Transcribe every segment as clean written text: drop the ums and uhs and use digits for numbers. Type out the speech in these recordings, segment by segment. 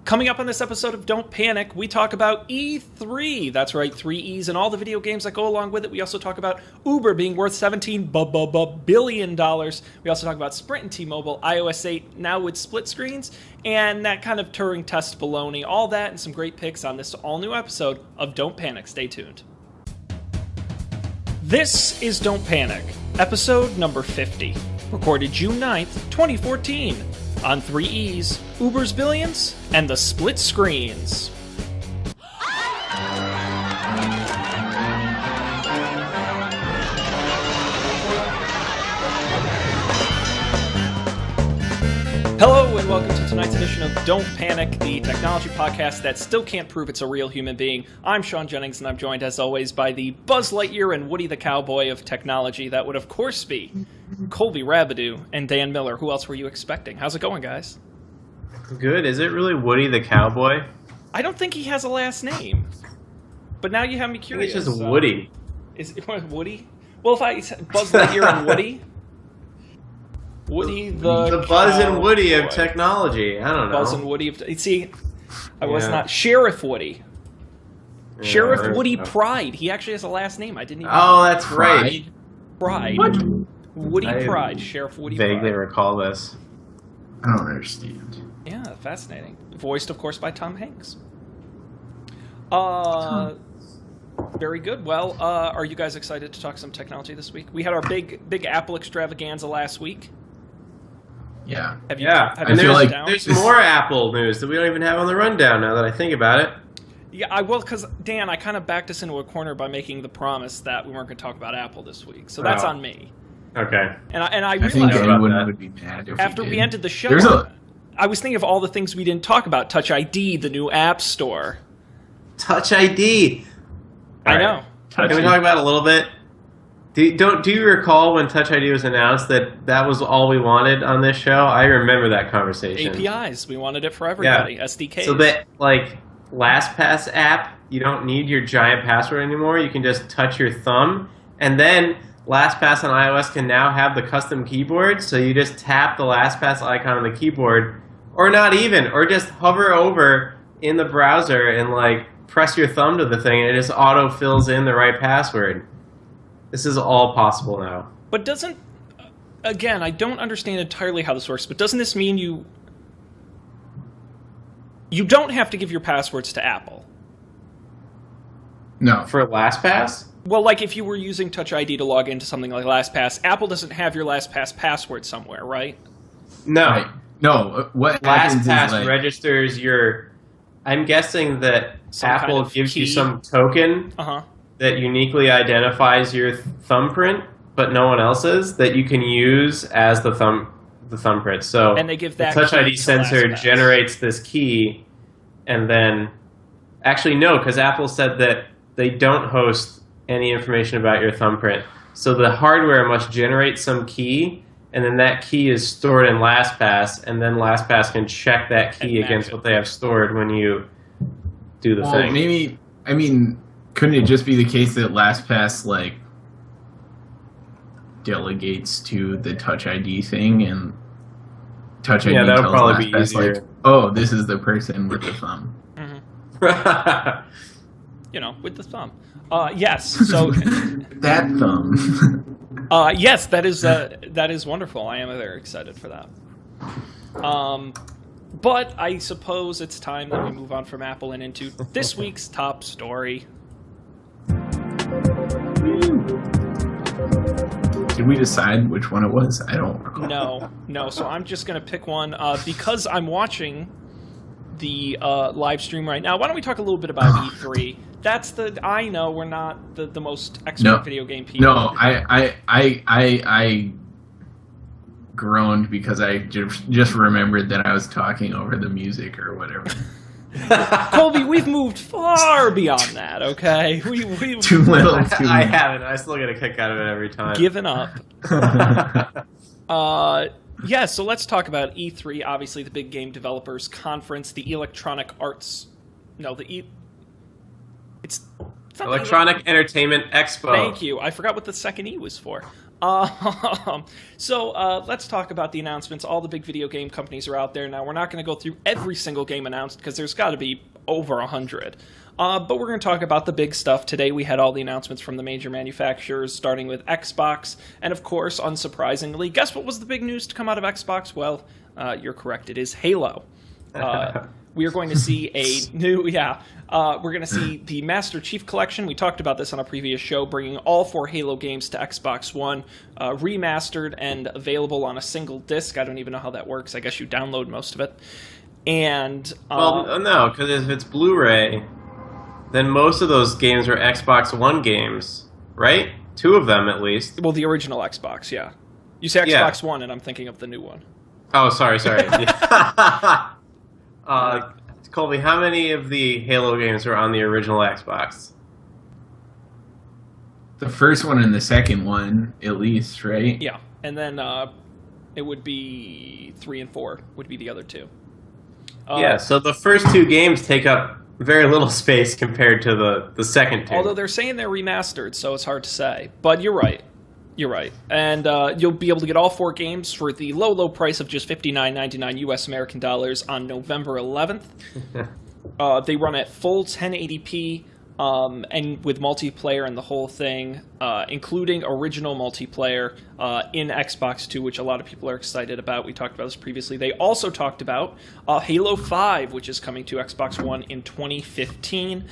Coming up on this episode of Don't Panic, we talk about E3. That's right, 3 E's and all the video games that go along with it. We also talk about Uber being worth $17 billion. We also talk about Sprint and T-Mobile, iOS 8 now with split screens, and that kind of Turing test baloney. All that and some great picks on this all-new episode of Don't Panic. Stay tuned. This is Don't Panic, episode number 50, recorded June 9th, 2014. On 3 E's, Uber's billions, and the split screens. Hello, and welcome to tonight's edition of Don't Panic, the technology podcast that still can't prove it's a real human being. I'm Sean Jennings, and I'm joined, as always, by the Buzz Lightyear and Woody the Cowboy of technology. That would, of course, be Colby Rabidou and Dan Miller. Who else were you expecting? How's it going, guys? Good. Is it really Woody the Cowboy? I don't think he has a last name. But now you have me I think curious. it's just Woody. Is it Woody? Well, if I said Buzz Lightyear and Woody? Woody the Buzz and Woody of Cowboy. technology. I don't know. Buzz and Woody of... See, I was Yeah. not... Sheriff Woody. Yeah, Sheriff there's Woody no- Pride. He actually has a last name. I didn't even... Oh, that's right. Pride. What? Woody I Pride. Sheriff Woody Vaguely Pride. recall this. I don't understand. Yeah, fascinating. Voiced, of course, by Tom Hanks. Very good. Well, are you guys excited to talk some technology this week? We had our big Apple extravaganza last week. Yeah. Have you, Yeah. have And you feel sat like down? There's more Apple news that we don't even have on the rundown now that I think about it. Yeah, I will, because, Dan, I kind of backed us into a corner by making the promise that we weren't going to talk about Apple this week. So that's Oh. on me. Okay. And I I realized think about anyone that. would be mad if after we we did. ended the show, There's a I was thinking of all the things we didn't talk about. Touch ID, the new app store. Touch ID. I All know. right. Can we talk about it a little bit? Do you recall when Touch ID was announced that was all we wanted on this show? I remember that conversation. APIs. We wanted it for everybody. SDKs. So that, like, LastPass app, you don't need your giant password anymore. You can just touch your thumb. And then LastPass on iOS can now have the custom keyboard. So you just tap the LastPass icon on the keyboard, or not even, or just hover over in the browser and, like, press your thumb to the thing, and it just auto-fills in the right password. This is all possible now. But doesn't... Again, I don't understand entirely how this works, but doesn't this mean you don't have to give your passwords to Apple? no. For LastPass? Well, like if you were using Touch ID to log into something like LastPass, Apple doesn't have your LastPass password somewhere, right? No. Right. No. What happens is LastPass like registers your... I'm guessing that Some Apple kind of gives you key. some token Uh-huh. that uniquely identifies your thumbprint, but no one else's, that you can use as the thumbprint. So And they give the that Touch key ID to sensor LastPass. generates this key, and then... Actually, no, because Apple said that they don't host any information about your thumbprint. So the hardware must generate some key, and then that key is stored in LastPass, and then LastPass can check that key And match against it. what they have stored when you do the well, thing. maybe I mean, couldn't it just be the case that LastPass like delegates to the Touch ID thing and Touch ID Yeah, that would tells probably be LastPass easier. like, oh, this is the person with the thumb. With the thumb. Yes. So, That thumb. yes, that is wonderful. I am very excited for that. But I suppose it's time that we move on from Apple and into this week's top story. Did we decide which one it was? I don't recall. No. So I'm just going to pick one because I'm watching the live stream right now. Why don't we talk a little bit about E3? I know we're not the most expert video game people. No, I groaned because I just remembered that I was talking over the music or whatever. Colby, we've moved far beyond that, okay? We've Too little, too I late. haven't. I still get a kick out of it every time. given up. Yeah, so let's talk about E3, obviously the big game developers conference, the Electronic Arts... No, it's not the Electronic Entertainment Expo. Thank you. I forgot what the second E was for. Let's talk about the announcements. All the big video game companies are out there now. We're not going to go through every single game announced because there's got to be over 100. But we're going to talk about the big stuff. Today we had all the announcements from the major manufacturers, starting with Xbox. And of course, unsurprisingly, guess what was the big news to come out of Xbox? Well, you're correct. It is Halo. We are going to see a new, we're going to see the Master Chief Collection. We talked about this on a previous show, bringing all 4 Halo games to Xbox One, remastered and available on a single disc. I don't even know how that works. I guess you download most of it. And well, no, because if it's Blu-ray, then most of those games are Xbox One games, right? 2 of them, at least. Well, the original Xbox, yeah. You say Xbox One, and I'm thinking of the new one. Oh, sorry. Colby, how many of the Halo games were on the original Xbox? The first one and the second one, at least, right? Yeah, and then it would be 3 and 4 would be the other 2. Yeah, so the first 2 games take up very little space compared to the second 2. Although they're saying they're remastered, so it's hard to say. But you're right. You're right. And you'll be able to get all 4 games for the low, low price of just $59.99 US American dollars on November 11th. They run at full 1080p and with multiplayer and the whole thing, including original multiplayer in Xbox 2, which a lot of people are excited about. We talked about this previously. They also talked about Halo 5, which is coming to Xbox One in 2015.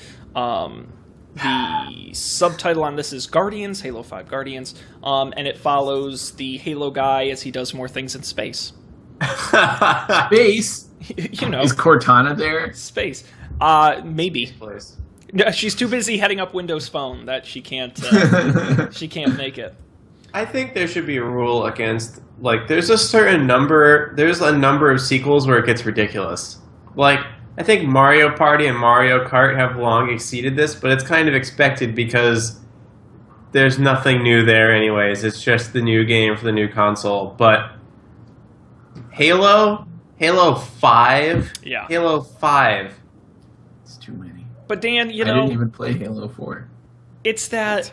The subtitle on this is Guardians, Halo 5 Guardians, and it follows the Halo guy as he does more things in space. Space? You know. Is Cortana there? Space. Maybe. She's too busy heading up Windows Phone that she can't make it. I think there should be a rule against, like, there's a number of sequels where it gets ridiculous. Like, I think Mario Party and Mario Kart have long exceeded this, but it's kind of expected because there's nothing new there anyways. It's just the new game for the new console. But Halo 5? Yeah. Halo 5. It's too many. But Dan, I didn't even play Halo 4. It's that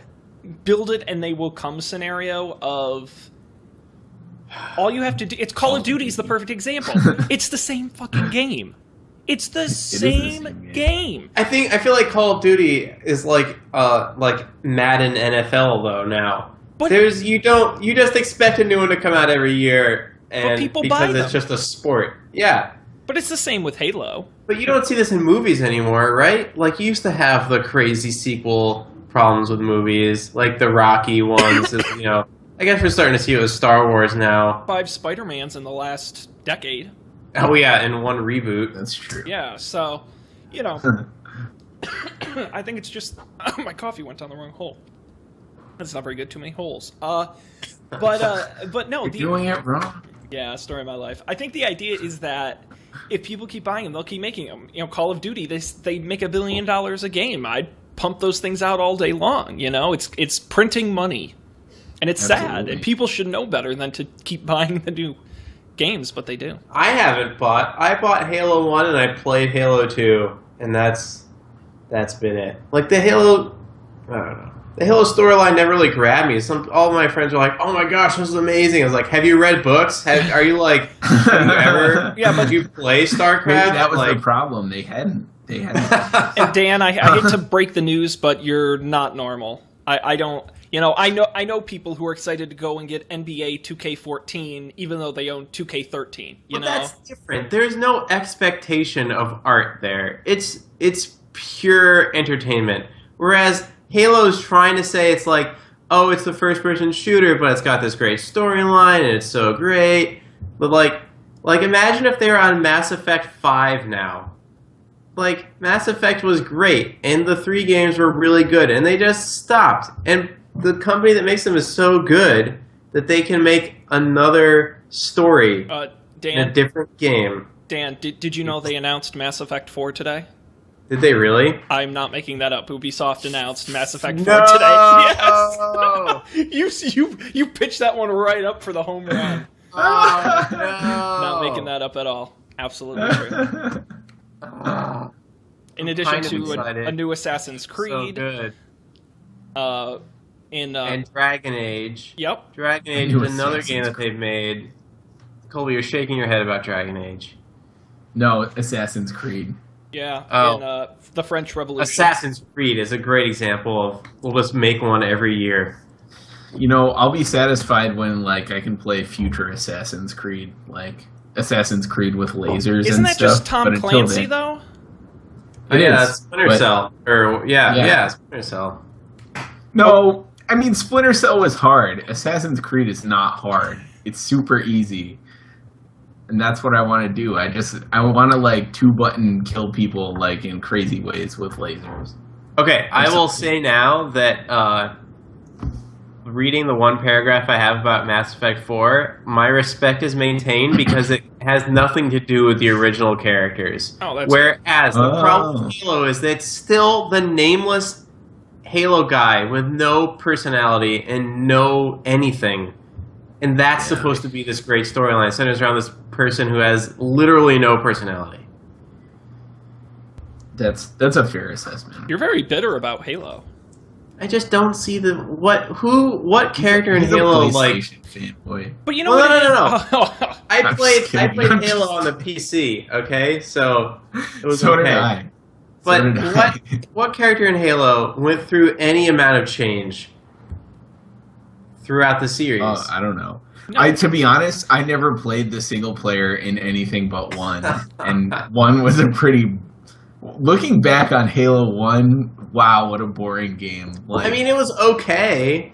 build it and they will come scenario of all you have to do. It's Call of Duty is the perfect example. It's the same fucking game. It's the same game. I feel like Call of Duty is like Madden NFL though now. But you just expect a new one to come out every year, and people because buy them. It's just a sport. Yeah. But it's the same with Halo. But you don't see this in movies anymore, right? Like, you used to have the crazy sequel problems with movies, like the Rocky ones. You know, I guess we're starting to see it with Star Wars now. 5 Spider-Mans in the last decade. Oh yeah, in one reboot. That's true. Yeah, so, you know, I think it's just my coffee went down the wrong hole. That's not very good. Too many holes. But no, You're doing it wrong. Yeah, story of my life. I think the idea is that if people keep buying them, they'll keep making them. You know, Call of Duty, they make $1 billion a game. I'd pump those things out all day long. You know, it's printing money, and it's sad. And people should know better than to keep buying the new games, but they do. I haven't bought. I bought Halo 1 and I played Halo 2, and that's been it. Like, the Halo, I don't know. The Halo storyline never really grabbed me. All of my friends were like, "Oh my gosh, this is amazing!" I was like, "Have you read books? Have you ever? Yeah, but did you play StarCraft?" Maybe that was the problem. They hadn't. And Dan, I hate to break the news, but you're not normal. I don't. You know, I know people who are excited to go and get NBA 2K14, even though they own 2K13. You know, that's different. There's no expectation of art there. It's pure entertainment. Whereas Halo's trying to say it's like, oh, it's the first-person shooter, but it's got this great storyline and it's so great. But like imagine if they were on Mass Effect 5 now. Like, Mass Effect was great, and the 3 games were really good, and they just stopped. And the company that makes them is so good that they can make another story in a different game. Dan, did you know they announced Mass Effect 4 today? Did they really? I'm not making that up. Ubisoft announced Mass Effect 4 today. Yes! You pitched that one right up for the home run. Oh, no. Not making that up at all. Absolutely true. In addition to a new Assassin's Creed, so good. and Dragon Age. Yep. Dragon Age is another game that they've made. Colby, you're shaking your head about Dragon Age. No, Assassin's Creed. Yeah. Oh. In the French Revolution. Assassin's Creed is a great example of we'll just make one every year. You know, I'll be satisfied when like I can play future Assassin's Creed, like Assassin's Creed with lasers. Isn't and that stuff. just Tom But Clancy then, though? It yeah, is, that's Splinter but- Cell. Or yeah, Splinter Cell. No, I mean Splinter Cell was hard. Assassin's Creed is not hard. It's super easy. And that's what I want to do. I want to like 2-button kill people like in crazy ways with lasers. Okay, I will say now that reading the one paragraph I have about Mass Effect 4, my respect is maintained because it has nothing to do with the original characters. Oh, that's Whereas the problem with Halo is that it's still the nameless Halo guy with no personality and no anything. And that's supposed to be this great storyline. It centers around this person who has literally no personality. That's a fair assessment. You're very bitter about Halo. I just don't see what character in He's a Halo like. PlayStation fanboy. But you know Well, what? no. I I'm played just kidding. Halo on the PC. Okay, so it was So okay. did I. But So did I. what character in Halo went through any amount of change throughout the series? I don't know. No. To be honest, I never played the single player in anything but 1, and 1 was a pretty. Looking back on Halo 1, wow, what a boring game! Like, I mean, it was okay.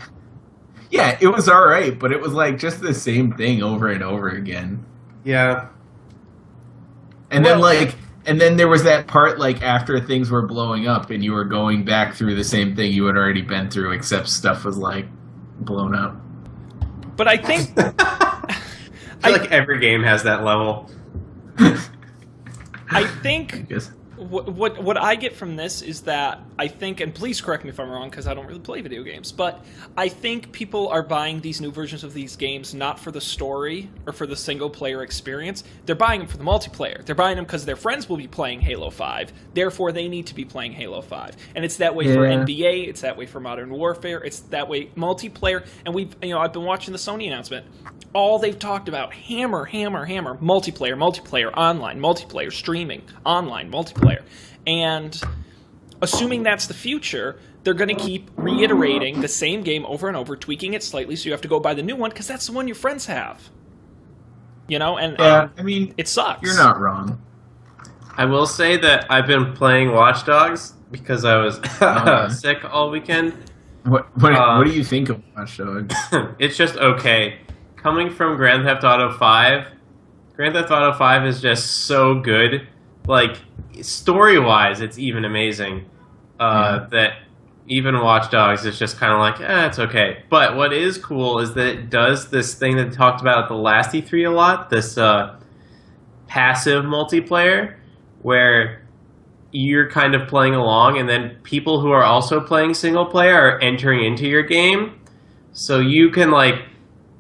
yeah, it was all right, but it was like just the same thing over and over again. Yeah. And Well- then there was that part like after things were blowing up, and you were going back through the same thing you had already been through, except stuff was like blown up. But I think I feel like every game has that level. I think I guess. what I get from this is that I think, and please correct me if I'm wrong because I don't really play video games, but I think people are buying these new versions of these games not for the story or for the single player experience. They're buying them for the multiplayer. They're buying them because their friends will be playing Halo 5. Therefore, they need to be playing Halo 5. And it's that way for Yeah. NBA. It's that way for Modern Warfare. It's that way multiplayer. And I've been watching the Sony announcement. All they've talked about, hammer, multiplayer, online, multiplayer, streaming, online, multiplayer. And assuming that's the future, they're going to keep reiterating the same game over and over, tweaking it slightly so you have to go buy the new one because that's the one your friends have. You know, and Yeah, I mean, it sucks. you're not wrong. I will say that I've been playing Watch Dogs because I was sick all weekend. What do you think of Watch Dogs? It's just okay. Coming from Grand Theft Auto 5, Grand Theft Auto 5 is just so good. Like, story-wise, it's even amazing. That even Watch Dogs is just kind of like, it's okay. But what is cool is that it does this thing that it talked about at the last E3 a lot, this passive multiplayer, where you're kind of playing along, and then people who are also playing single player are entering into your game. So you can, like,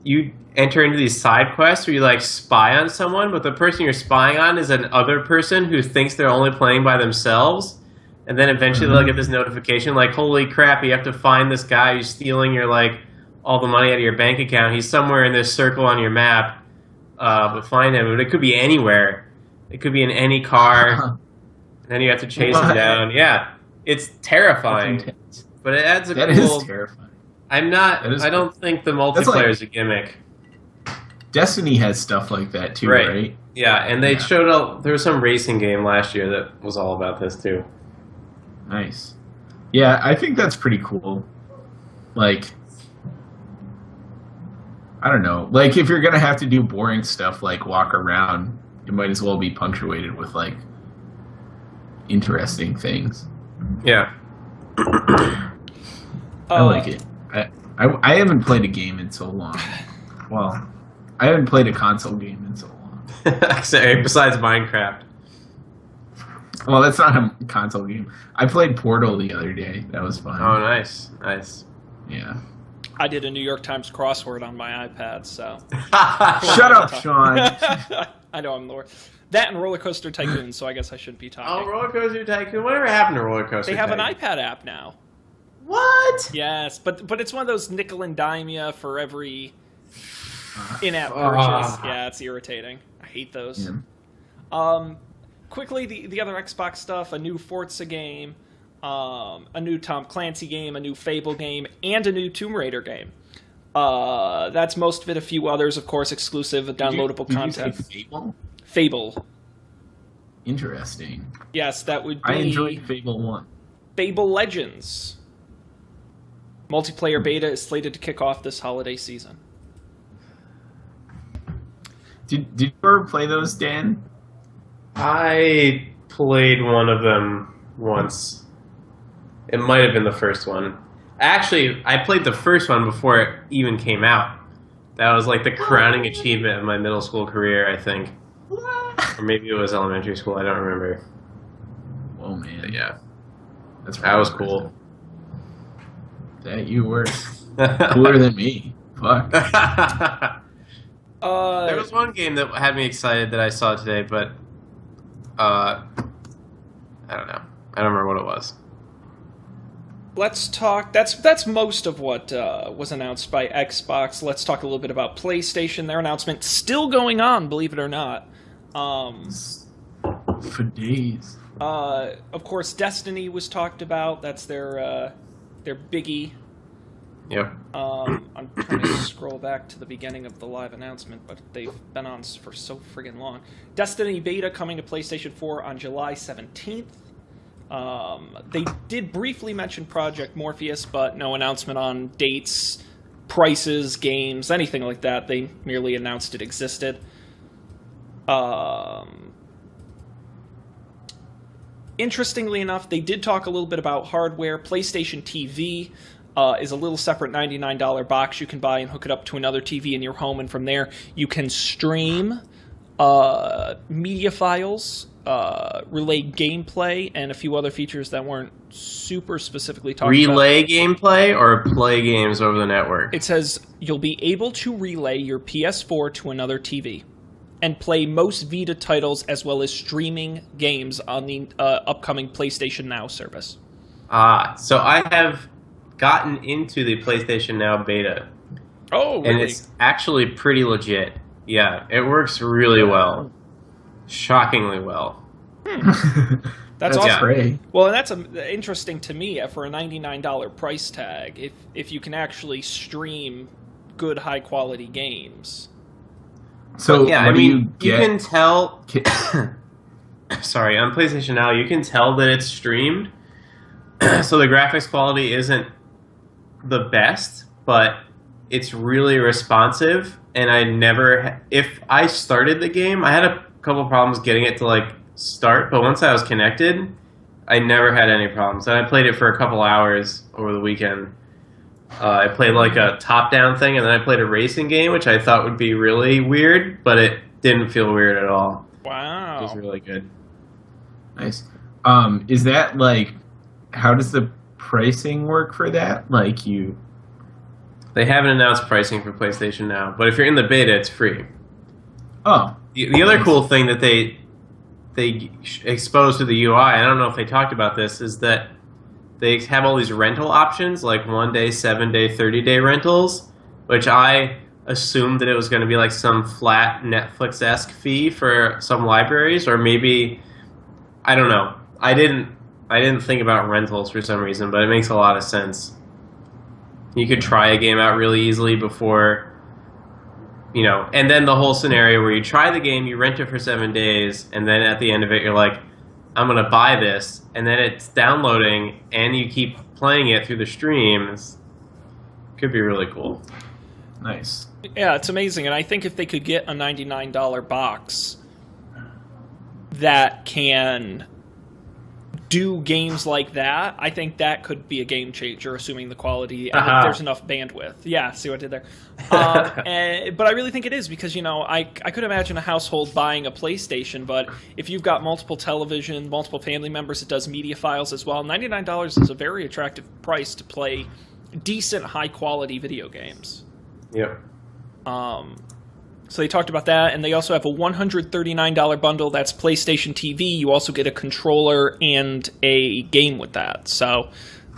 you enter into these side quests where you, like, spy on someone, but the person you're spying on is another person who thinks they're only playing by themselves. And then eventually they'll get this notification, like, holy crap, you have to find this guy who's stealing your, like, all the money out of your bank account. He's somewhere in this circle on your map, but find him. But it could be anywhere. It could be in any car. Then you have to chase him down. Yeah, it's terrifying. But it adds a That cool... is terrifying. I don't think the multiplayer is a gimmick. Destiny has stuff like that too, right? Yeah, and they showed there was some racing game last year that was all about this too. Nice. Yeah, I think that's pretty cool. Like, I don't know. Like, if you're going to have to do boring stuff like walk around, it might as well be punctuated with, like, interesting things. Yeah. I like it. I haven't played a game in so long. Well, I haven't played a console game in so long. Besides Minecraft. Well, that's not a console game. I played Portal the other day. That was fun. Oh, nice. Nice. Yeah. I did a New York Times crossword on my iPad, so. Shut up, Sean. I know I'm the worst. That and Roller Coaster Tycoon, so I guess I shouldn't be talking. Oh, Roller Coaster Tycoon. Whatever happened to Roller Coaster They have Tycoon? an iPad app now. What? Yes, but it's one of those nickel and dime ya for every in-app purchase. Yeah, it's irritating. I hate those. Yeah. Quickly, the other Xbox stuff: a new Forza game, a new Tom Clancy game, a new Fable game, and a new Tomb Raider game. That's most of it. A few others, of course, exclusive, downloadable content. Did you say Fable? Fable. Interesting. Yes, that would be. I enjoyed Fable 1. Fable Legends. Multiplayer beta is slated to kick off this holiday season. Did you ever play those, Dan? I played one of them once. It might have been the first one. Actually, I played the first one before it even came out. That was like the crowning achievement of my middle school career, I think. Or maybe it was elementary school, I don't remember. Whoa, man. But yeah, That's that was cool. That you were cooler than me. Fuck. There was one game that had me excited that I saw today, but I don't know. I don't remember what it was. Let's talk. That's most of what was announced by Xbox. Let's talk a little bit about PlayStation. Their announcement still going on, believe it or not. For days. Of course, Destiny was talked about. That's their biggie. Yep. I'm trying to scroll back to the beginning of the live announcement, but they've been on for so friggin' long. Destiny beta coming to PlayStation 4 on July 17th. They did briefly mention Project Morpheus, but no announcement on dates, prices, games, anything like that. They merely announced it existed. Interestingly enough, they did talk a little bit about hardware. PlayStation TV is a little separate $99 box you can buy and hook it up to another TV in your home, and from there you can stream media files, relay gameplay, and a few other features that weren't super specifically talked about. Relay gameplay or play games over the network? It says you'll be able to relay your PS4 to another TV and play most Vita titles as well as streaming games on the upcoming PlayStation Now service. So I have gotten into the PlayStation Now beta. Oh, really? And it's actually pretty legit. Yeah, it works really well. Shockingly well. That's awesome. Great. Well, and that's interesting to me for a $99 price tag. If you can actually stream good, high-quality games. So, yeah, I mean, you can tell... Sorry, on PlayStation Now, you can tell that it's streamed. So the graphics quality isn't the best, but it's really responsive. And I never... If I started the game, I had a couple problems getting it to, like, start. But once I was connected, I never had any problems. And I played it for a couple hours over the weekend. I played like a top-down thing, and then I played a racing game, which I thought would be really weird, but it didn't feel weird at all. Wow. It was really good. Nice. Is that like, how does the pricing work for that? Like you... They haven't announced pricing for PlayStation Now, but if you're in the beta, it's free. Oh. The other cool thing that they exposed to the UI, I don't know if they talked about this, is that they have all these rental options, like 1 day, 7 day, 30-day rentals, which I assumed that it was going to be like some flat Netflix-esque fee for some libraries, or maybe, I don't know. I didn't think about rentals for some reason, but it makes a lot of sense. You could try a game out really easily before, you know, and then the whole scenario where you try the game, you rent it for 7 days, and then at the end of it, you're like, I'm going to buy this, and then it's downloading, and you keep playing it through the streams. Could be really cool. Nice. Yeah, it's amazing, and I think if they could get a $99 box that can do games like that, I think that could be a game changer, assuming the quality and there's enough bandwidth. Yeah, see what I did there. But I really think it is, because, you know, I could imagine a household buying a PlayStation, but if you've got multiple television, multiple family members, it does media files as well. $99 is a very attractive price to play decent, high-quality video games. Yep. So they talked about that, and they also have a $139 bundle. That's PlayStation TV. You also get a controller and a game with that. So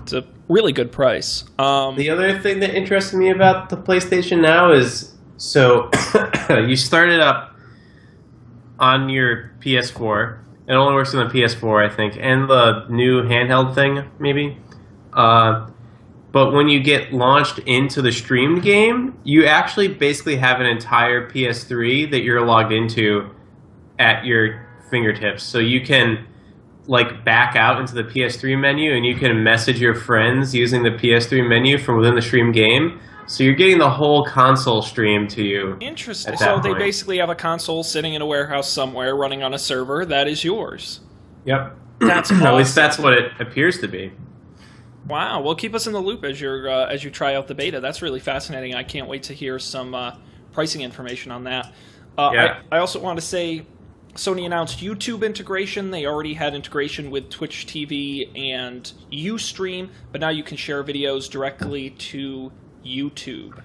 It's a really good price. The other thing that interested me about the PlayStation Now is, so you start it up on your PS4. It only works on the PS4, I think, and the new handheld thing, maybe. But when you get launched into the streamed game, you actually basically have an entire PS3 that you're logged into at your fingertips. So you can like back out into the PS3 menu and you can message your friends using the PS3 menu from within the stream game. So you're getting the whole console streamed to you. Interesting. So they basically have a console sitting in a warehouse somewhere running on a server that is yours. Yep. That's awesome. At least that's what it appears to be. Wow. Well, keep us in the loop as you try out the beta. That's really fascinating. I can't wait to hear some pricing information on that. Yeah. I also want to say Sony announced YouTube integration. They already had integration with Twitch TV and Ustream, but now you can share videos directly to YouTube,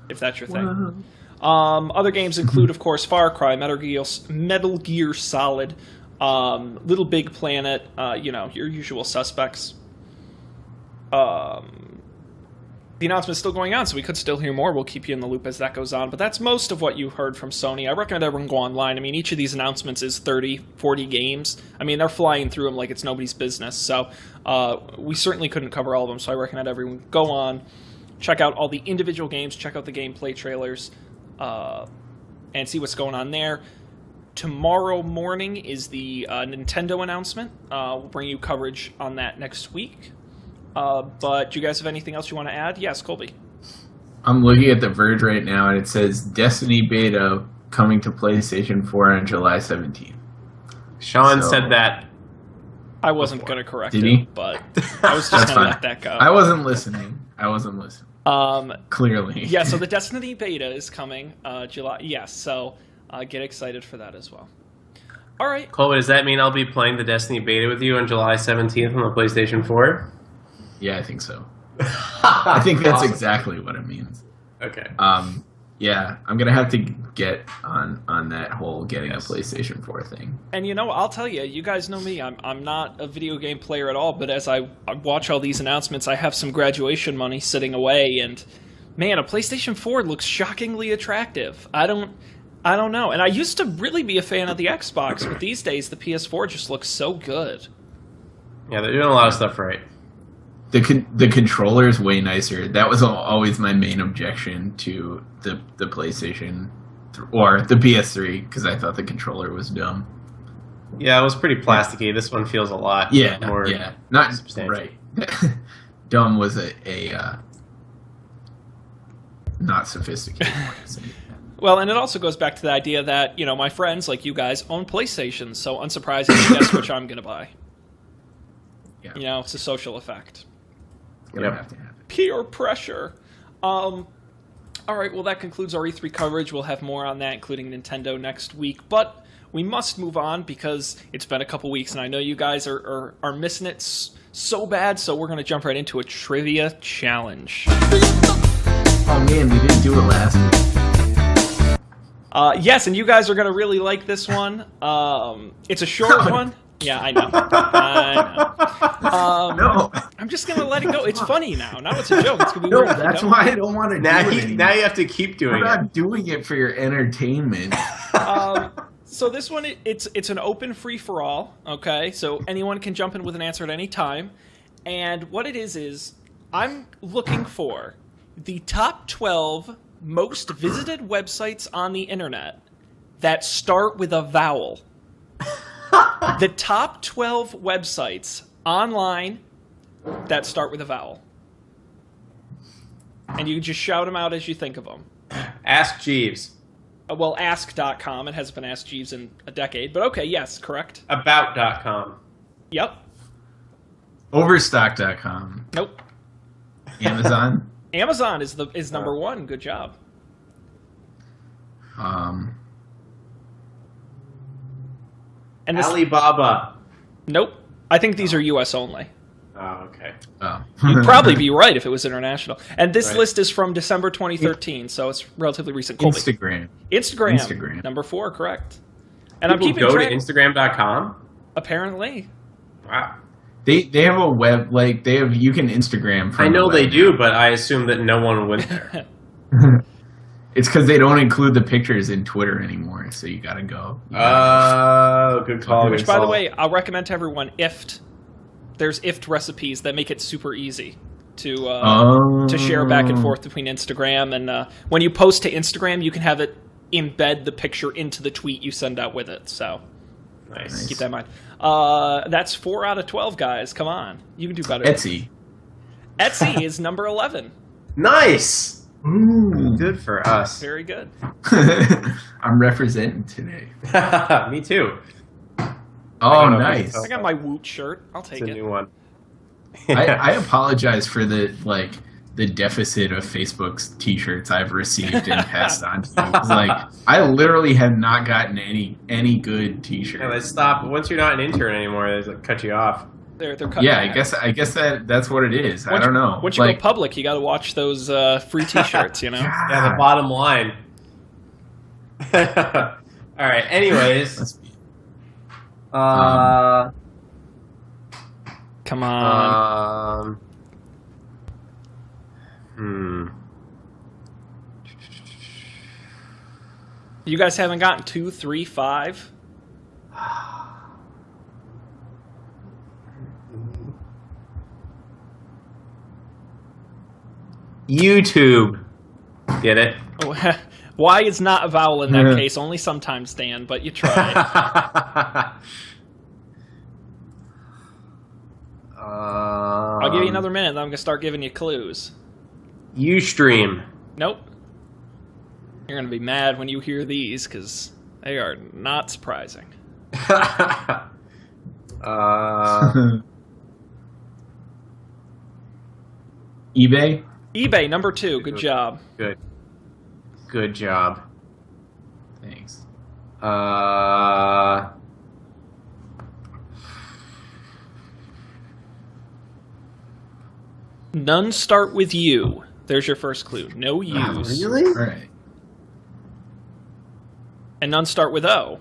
if that's your thing. Other games include, of course, Far Cry, Metal Gear Solid, Little Big Planet, your usual suspects. The announcement's still going on, so we could still hear more. We'll keep you in the loop as that goes on. But that's most of what you heard from Sony. I recommend everyone go online. I mean, each of these announcements is 30, 40 games. I mean, they're flying through them like it's nobody's business. So we certainly couldn't cover all of them, so I recommend everyone go on, check out all the individual games, check out the gameplay trailers, and see what's going on there. Tomorrow morning is the Nintendo announcement. We'll bring you coverage on that next week. But do you guys have anything else you want to add? Yes, Colby. I'm looking at The Verge right now, and it says Destiny beta coming to PlayStation 4 on July 17th. Sean said that. I wasn't going to correct Did he? it, but I was just going to let that go. I wasn't listening. Clearly. Yeah, so the Destiny beta is coming July. Yes, so get excited for that as well. All right. Colby, does that mean I'll be playing the Destiny beta with you on July 17th on the PlayStation 4? Yeah, I think so. I think that's exactly what it means. Okay. Yeah, I'm gonna have to get on that whole getting a PlayStation 4 thing. And I'll tell you, you guys know me. I'm not a video game player at all, but as I watch all these announcements, I have some graduation money sitting away, and man, a PlayStation 4 looks shockingly attractive. I don't know. And I used to really be a fan of the Xbox, but these days the PS4 just looks so good. Yeah, they're doing a lot of stuff right. The controller is way nicer. That was always my main objection to the PlayStation or the PS3 because I thought the controller was dumb. Yeah, it was pretty plasticky. This one feels a lot more not substantial. Right. Dumb was a not sophisticated. Well, and it also goes back to the idea that my friends like you guys own PlayStations, so unsurprisingly, guess which I'm going to buy. Yeah. It's a social effect. Have to happen. Peer pressure. All right, well, that concludes our E3 coverage. We'll have more on that, including Nintendo next week. But we must move on because it's been a couple weeks, and I know you guys are missing it so bad, so we're going to jump right into a trivia challenge. Oh, man, we didn't do it last week. Yes, and you guys are going to really like this one. It's a short one. Yeah, I know. No. I'm just going to let it go. It's funny now. Now it's a joke. It's gonna be weird. That's why I don't want to do it. Now you have to keep doing it. I'm not doing it for your entertainment. So this one, it's an open free-for-all, okay? So anyone can jump in with an answer at any time. And what it is I'm looking for the top 12 most visited websites on the internet that start with a vowel. The top 12 websites online that start with a vowel. And you can just shout them out as you think of them. Ask Jeeves. Well, ask.com. It hasn't been Ask Jeeves in a decade. But okay, yes, correct. About.com. Yep. Overstock.com. Nope. Amazon. Amazon is number one. Good job. And Alibaba. Nope. I think these are U.S. only. Oh, okay. Oh. You'd probably be right if it was international. And this list is from December 2013, so it's relatively recent. Colby. Instagram. Number 4, correct. And People I'm keeping go track. to Instagram.com? Apparently. Wow. They have a web, like, you can Instagram from I know the they web do, now. but I assume that no one went there. It's because they don't include the pictures in Twitter anymore, so you gotta go. Oh, good call. Which, good by the call. way, I'll recommend to everyone. There's IFT recipes that make it super easy to share back and forth between Instagram, and when you post to Instagram, you can have it embed the picture into the tweet you send out with it. So Nice. keep that in mind. That's 4 out of 12, guys. Come on, you can do better. Etsy. Etsy is number 11. Nice. Ooh. Good for us. Very good. I'm representing today. Me too. Oh, know, nice. I got my Woot shirt. I'll take It's a it. new one. I apologize for the deficit of Facebook's t-shirts I've received and passed on to you. 'Cause, like, I literally have not gotten any good t-shirts. Yeah, they stop. Once you're not an intern anymore, they cut you off. They're cutting Yeah, it. I guess that's what it is. I don't know. Once you go public, you got to watch those free T-shirts. You know. Yeah, the bottom line. All right. Anyways, Let's be- Come on. You guys haven't gotten 2, 3, 5. YouTube. Get it? Why is not a vowel in that case? Only sometimes, Dan, but you try. I'll give you another minute, then I'm going to start giving you clues. Ustream. Nope. You're going to be mad when you hear these, because they are not surprising. eBay. eBay, number 2. Good job. Good job. Thanks. None start with U. There's your first clue. No U's. Really? All right. And none start with O.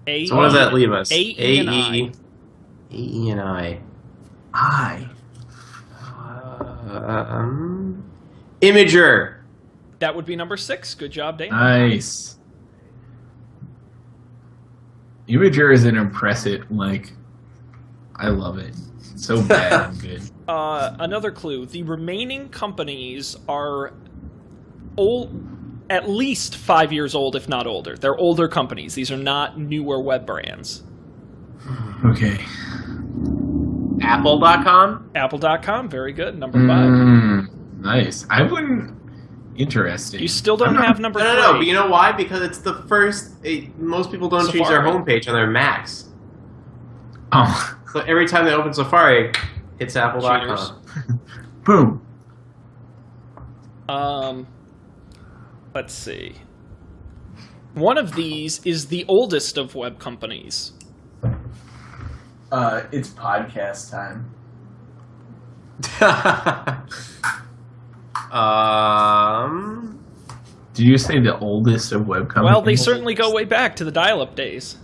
A. So what does that leave us? A, E, and I. A-E and I. Imager. That would be number 6. Good job, Dan. Nice. Imager is an impressive, like, I love it. It's so bad and good. Another clue. The remaining companies are old, at least 5 years old, if not older. They're older companies. These are not newer web brands. Okay. Apple.com? Apple.com, very good. Number 5. Nice. I wouldn't. Interesting. You still don't have number 3. No, but you know why? Because it's the first. Most people don't change their Safari. homepage on their Macs. Oh. So every time they open Safari, it's Cheaters. Apple.com. Boom. Let's see. One of these is the oldest of web companies. It's podcast time. Did you say the oldest of web companies? Well, they certainly go way back to the dial-up days.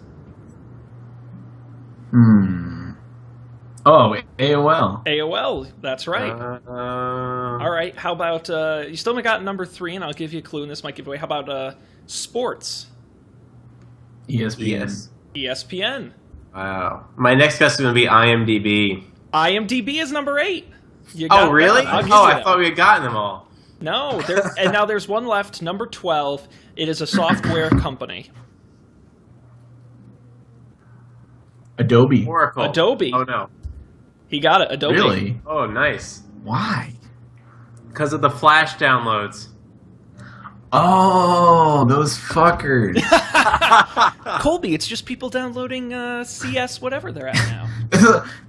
Oh, AOL. AOL, that's right. All right, how about, you still haven't got number 3, and I'll give you a clue, and this might give away. How about sports? ESPN. Yes. ESPN. Wow. My next guess is going to be IMDb. IMDb is number 8. You got Oh, really? that. I'll give Oh, you I that. thought we had gotten them all. No, and now there's one left, number 12. It is a software company. Adobe. Oracle. Adobe. Oh, no. He got it, Adobe. Really? Oh, nice. Why? Because of the Flash downloads. Oh, those fuckers. Colby, it's just people downloading CS, whatever they're at now.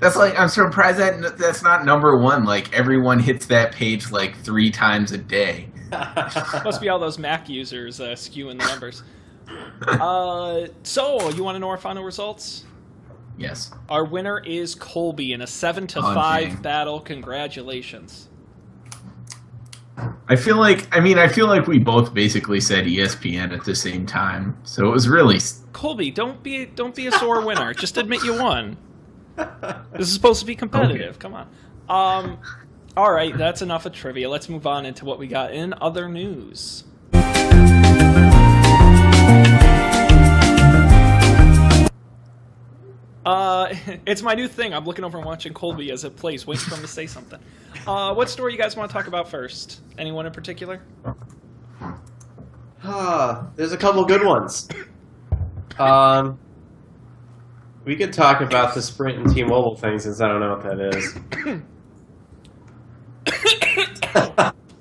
That's like, I'm surprised that's not number 1. Like, everyone hits that page like 3 times a day. Must be all those Mac users skewing the numbers. So, you want to know our final results? Yes. Our winner is Colby in a 7-5 dang. battle. Congratulations. I feel like we both basically said ESPN at the same time. So it was really Colby, don't be a sore winner. Just admit you won. This is supposed to be competitive. Come on. All right, that's enough of trivia. Let's move on into what we got in other news. It's my new thing. I'm looking over and watching Colby as it plays, waiting for him to say something. What story you guys want to talk about first? Anyone in particular? There's a couple good ones. We could talk about the Sprint and T-Mobile thing since I don't know what that is.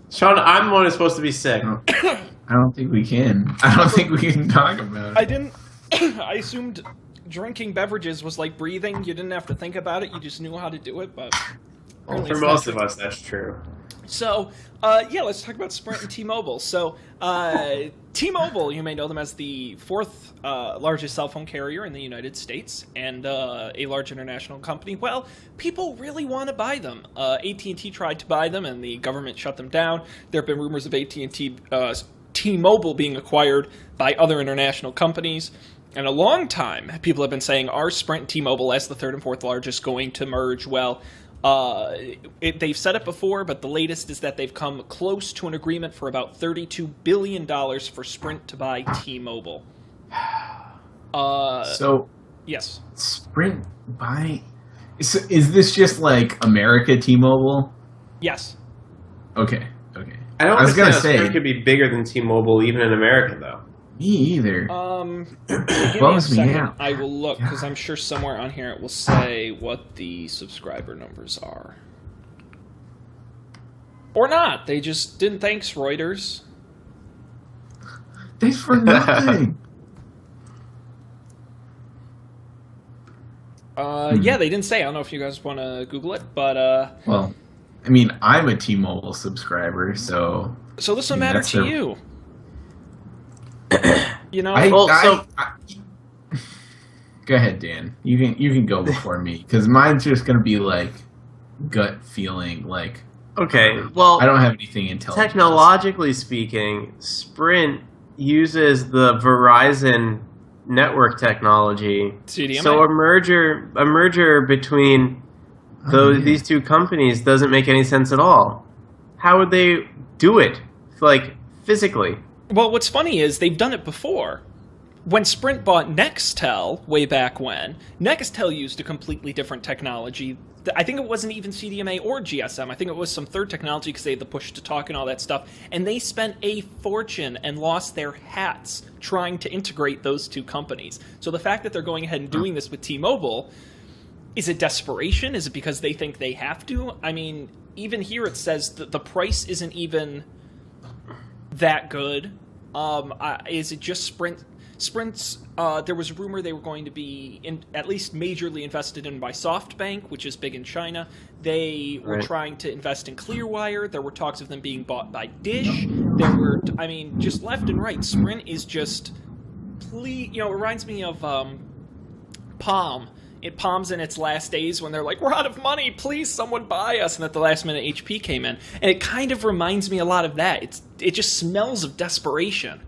Sean, I'm the one who's supposed to be sick. I don't think we can. I don't think we can talk about it. I didn't. I assumed drinking beverages was like breathing. You didn't have to think about it. You just knew how to do it. But Well, for most of us, that's true. So, let's talk about Sprint and T-Mobile. So, T-Mobile, you may know them as the fourth largest cell phone carrier in the United States and a large international company. Well, people really want to buy them. AT&T tried to buy them, and the government shut them down. There have been rumors of AT&T, T-Mobile being acquired by other international companies. And a long time, people have been saying, are Sprint and T-Mobile as the third and fourth largest going to merge? Well, they've said it before, but the latest is that they've come close to an agreement for about $32 billion for Sprint to buy T-Mobile. So, yes. Sprint buy... Is this just like America T-Mobile? Yes. Okay. I don't was understand gonna how say- Sprint could be bigger than T-Mobile even in America, though. Me either. Give me a Bums me second. out. I will look, because I'm sure somewhere on here it will say what the subscriber numbers are. Or not. They just didn't. Thanks, Reuters. Thanks for nothing. Yeah, they didn't say. I don't know if you guys want to Google it, but Well, I mean, I'm a T-Mobile subscriber, so... so this will I mean, matter that's to a- you. You know, Go ahead, Dan. You can go before me, because mine's just gonna be like gut feeling. Like, Okay, well, I don't have anything intelligent. technologically speaking, Sprint uses the Verizon network technology. CDMA. So a merger between these two companies doesn't make any sense at all. How would they do it, like, physically? Well, what's funny is they've done it before. When Sprint bought Nextel way back when, Nextel used a completely different technology. I think it wasn't even CDMA or GSM. I think it was some third technology because they had the push-to-talk and all that stuff. And they spent a fortune and lost their hats trying to integrate those two companies. So the fact that they're going ahead and doing this with T-Mobile, is it desperation? Is it because they think they have to? I mean, even here it says that the price isn't even that good. Is it just Sprint? Sprint's, there was a rumor they were going to be at least majorly invested in by SoftBank, which is big in China. They were trying to invest in Clearwire. There were talks of them being bought by Dish. There were, I mean, just left and right. Sprint is just, it reminds me of Palm. Palm's in its last days when they're like, we're out of money, please someone buy us, and at the last minute HP came in. And it kind of reminds me a lot of that. It just smells of desperation.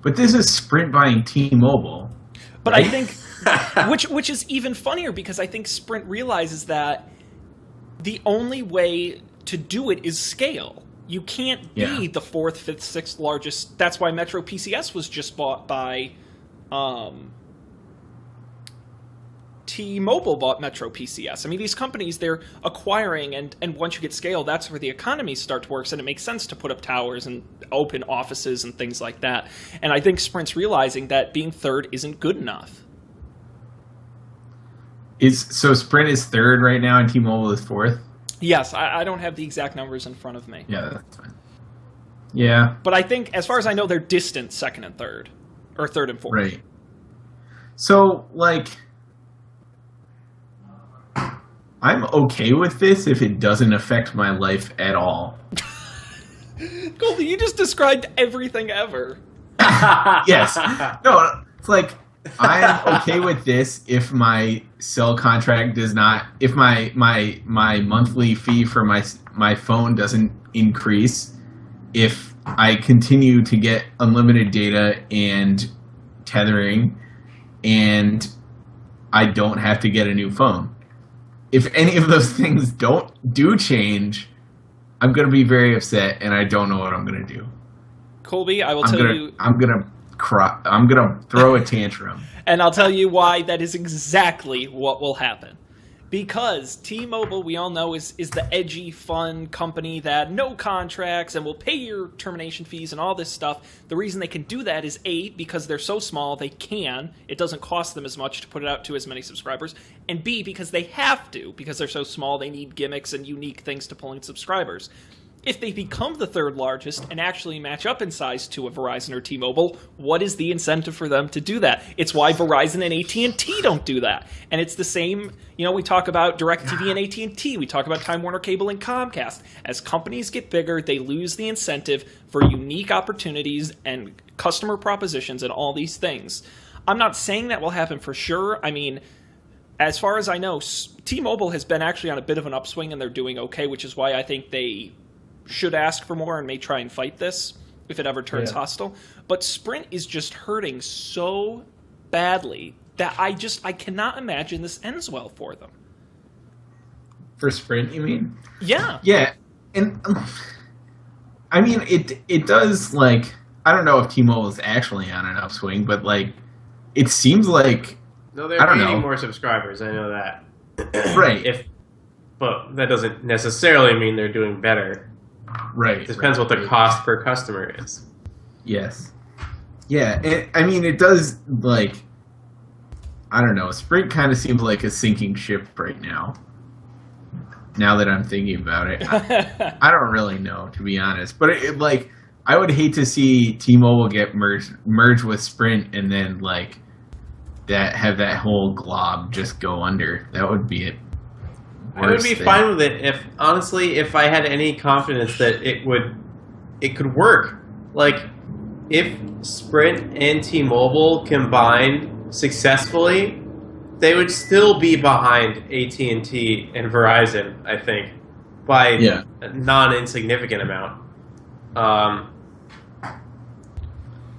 But this is Sprint buying T-Mobile. But right? I think, which is even funnier, because I think Sprint realizes that the only way to do it is scale. You can't be the fourth, fifth, sixth largest. That's why Metro PCS was just bought by T-Mobile bought Metro PCS. I mean, these companies, they're acquiring, and once you get scale, that's where the economies start to work, and it makes sense to put up towers and open offices and things like that. And I think Sprint's realizing that being third isn't good enough. So Sprint is third right now, and T-Mobile is fourth? Yes, I don't have the exact numbers in front of me. Yeah, that's fine. Yeah. But I think, as far as I know, they're distant second and third. Or third and fourth. Right. So, like, I'm okay with this if it doesn't affect my life at all. Goldie, you just described everything ever. Yes. No, it's like, I'm okay with this if my cell contract does not, if my monthly fee for my phone doesn't increase, if I continue to get unlimited data and tethering, and I don't have to get a new phone. If any of those things do change, I'm going to be very upset, and I don't know what I'm going to do. Colby, I will tell you... I'm going to cry. I'm going to throw a tantrum. And I'll tell you why that is exactly what will happen. Because T-Mobile, we all know, is the edgy, fun company that no contracts and will pay your termination fees and all this stuff. The reason they can do that is A, because they're so small, they can. It doesn't cost them as much to put it out to as many subscribers. And B, because they have to. Because they're so small, they need gimmicks and unique things to pull in subscribers. If they become the third largest and actually match up in size to a Verizon or T-Mobile, what is the incentive for them to do that? It's why Verizon and AT&T don't do that. And it's the same, we talk about DirecTV and AT&T. We talk about Time Warner Cable and Comcast. As companies get bigger, they lose the incentive for unique opportunities and customer propositions and all these things. I'm not saying that will happen for sure. I mean, as far as I know, T-Mobile has been actually on a bit of an upswing and they're doing okay, which is why I think they should ask for more and may try and fight this if it ever turns hostile. But Sprint is just hurting so badly that I cannot imagine this ends well for them. For Sprint, you mean? Yeah. Yeah. And I mean, it does, like, I don't know if T-Mobile is actually on an upswing, but, like, it seems like... No, they're gaining more subscribers. I know that. Right. But that doesn't necessarily mean they're doing better. Right. It depends what the cost per customer is. Yes. Yeah, it does, like, I don't know, Sprint kind of seems like a sinking ship right now. Now that I'm thinking about it. I don't really know, to be honest. But, I would hate to see T-Mobile get merged with Sprint and then, like, have that whole glob just go under. That would be it. I would be fine with it if I had any confidence that it could work. Like, if Sprint and T-Mobile combined successfully, they would still be behind AT&T and Verizon, I think, by a non-insignificant amount.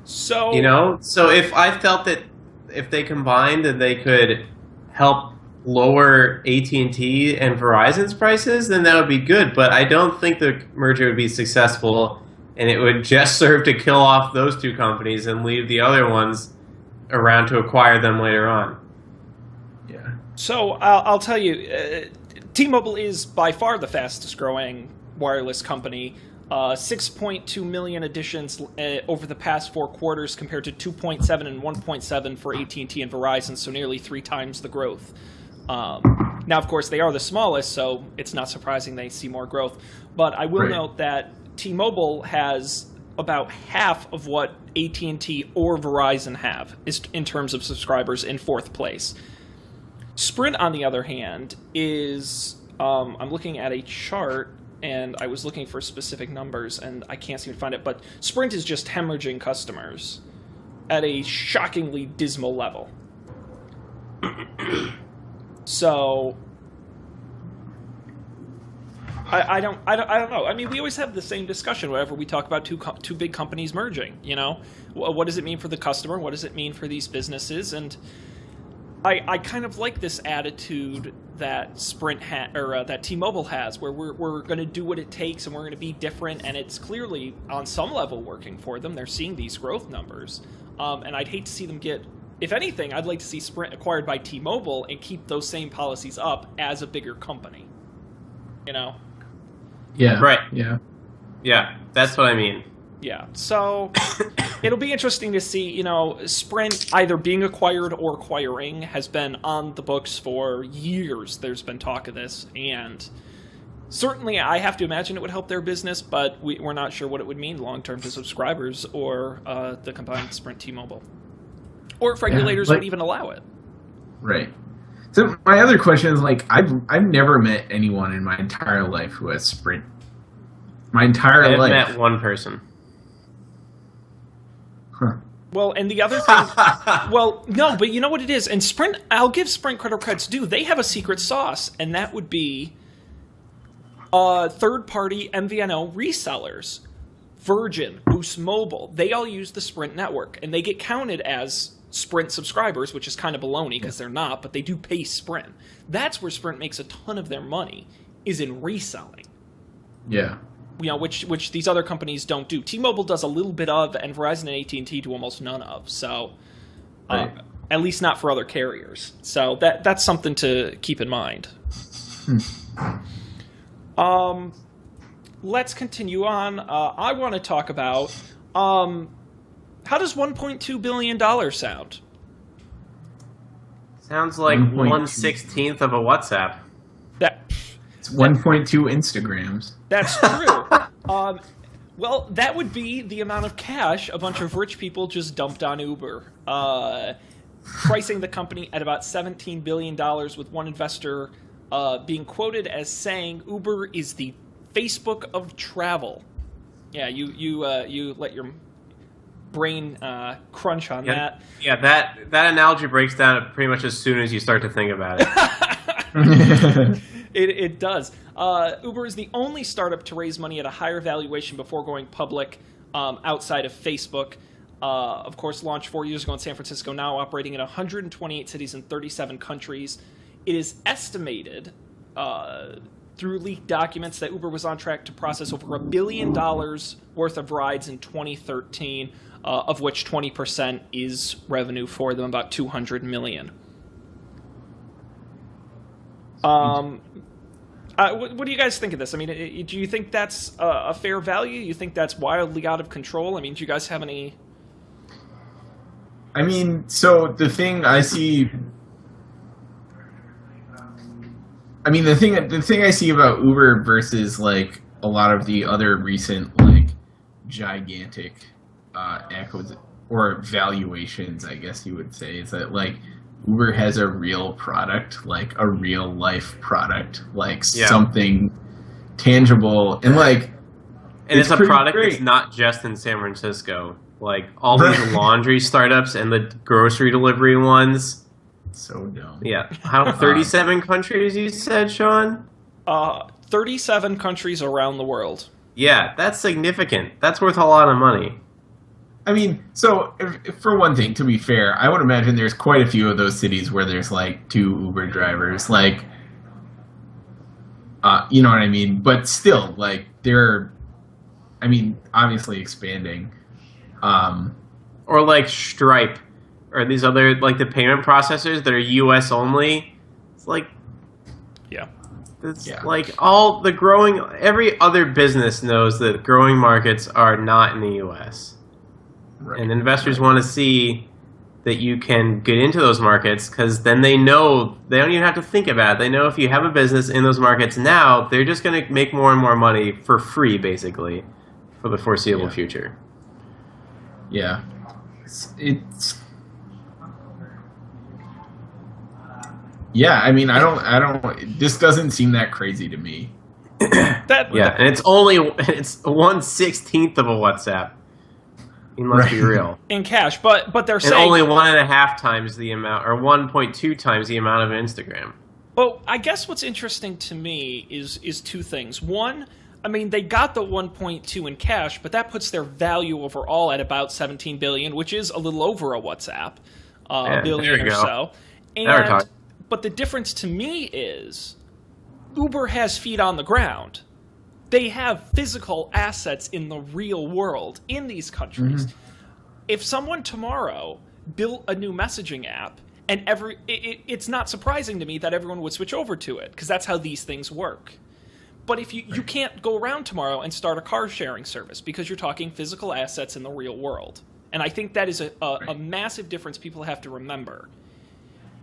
So if I felt that if they combined and they could help lower AT&T and Verizon's prices, then that would be good. But I don't think the merger would be successful, and it would just serve to kill off those two companies and leave the other ones around to acquire them later on. Yeah. So I'll tell you, T-Mobile is by far the fastest growing wireless company. 6.2 million additions over the past 4 quarters compared to 2.7 and 1.7 for AT&T and Verizon, so nearly 3 times the growth. Now, of course, they are the smallest, so it's not surprising they see more growth. But I will note that T-Mobile has about half of what AT&T or Verizon have in terms of subscribers in 4th place. Sprint, on the other hand, is... I'm looking at a chart, and I was looking for specific numbers, and I can't seem to find it, but Sprint is just hemorrhaging customers at a shockingly dismal level. So, I don't know. I mean, we always have the same discussion whenever we talk about two big companies merging. What does it mean for the customer? What does it mean for these businesses? And I kind of like this attitude that Sprint that T-Mobile has, where we're going to do what it takes and we're going to be different, and it's clearly on some level working for them. They're seeing these growth numbers, and I'd hate to see them get. If anything, I'd like to see Sprint acquired by T-Mobile and keep those same policies up as a bigger company. Yeah. Right. Yeah. Yeah, that's what I mean. Yeah. So it'll be interesting to see, Sprint either being acquired or acquiring has been on the books for years. There's been talk of this, and certainly I have to imagine it would help their business, but we're not sure what it would mean long-term to subscribers or the combined Sprint T-Mobile. Or if regulators would even allow it. Right. So my other question is, I've never met anyone in my entire life who has Sprint. My entire life. I've met one person. Huh. Well, and the other thing... well, no, but you know what it is? And Sprint, I'll give Sprint credit's due. They have a secret sauce, and that would be third-party MVNO resellers. Virgin, Boost Mobile, they all use the Sprint network, and they get counted as Sprint subscribers, which is kind of baloney because they're not, but they do pay Sprint. That's where Sprint makes a ton of their money, is in reselling. Yeah. You know, which these other companies don't do. T-Mobile does a little bit of, and Verizon and AT&T do almost none of. So, Right. at least not for other carriers. So that's something to keep in mind. Let's continue on. I want to talk about how does $1.2 billion sound? Sounds like 1.2. 1/16th of a WhatsApp. It's 1.2 Instagrams. That's true. Well, that would be the amount of cash a bunch of rich people just dumped on Uber, pricing the company at about $17 billion, with one investor being quoted as saying Uber is the Facebook of travel. Yeah, you let your brain crunch on that. Yeah, that analogy breaks down pretty much as soon as you start to think about it. It does. Uber is the only startup to raise money at a higher valuation before going public outside of Facebook. Of course, launched 4 years ago in San Francisco, now operating in 128 cities in 37 countries. It is estimated through leaked documents that Uber was on track to process over $1 billion worth of rides in 2013, of which 20% is revenue for them, about $200 million. What do you guys think of this? I mean, do you think that's a fair value? You think that's wildly out of control? I mean, do you guys have any... I mean, so the thing I see... I mean, the thing I see about Uber versus, like, a lot of the other recent, like, gigantic or valuations, I guess you would say, is that, like, Uber has a real product, like a real life product, like something tangible, and like, and it's a product great. that's not just in San Francisco. Like all these laundry startups and the grocery delivery ones. So dumb. Yeah, how 37 countries you said, Sean? 37 countries around the world. Yeah, that's significant. That's worth a lot of money. I mean, so if, for one thing, to be fair, I would imagine there's quite a few of those cities where there's like 2 Uber drivers, like, you know what I mean? But still, like, they're, I mean, obviously expanding. Or like Stripe, or these other, like the payment processors that are U.S. only. It's like, it's like all the growing, every other business knows that growing markets are not in the U.S. Right. And investors want to see that you can get into those markets because then they know they don't even have to think about it. They know if you have a business in those markets now, they're just going to make more and more money for free, basically, for the foreseeable future. Yeah. It's yeah, I mean, I don't, this doesn't seem that crazy to me. And it's 1/16th of a WhatsApp. He must be real. In cash, but they're saying... And only 1.5 times the amount, or 1.2 times the amount of Instagram. Well, I guess what's interesting to me is 2 things. One, I mean, they got the 1.2 in cash, but that puts their value overall at about $17 billion, which is a little over a WhatsApp, billion or so. But the difference to me is Uber has feet on the ground. They have physical assets in the real world in these countries. Mm-hmm. If someone tomorrow built a new messaging app, and it's not surprising to me that everyone would switch over to it, because that's how these things work. But if you can't go around tomorrow and start a car sharing service because you're talking physical assets in the real world. And I think that is a massive difference people have to remember.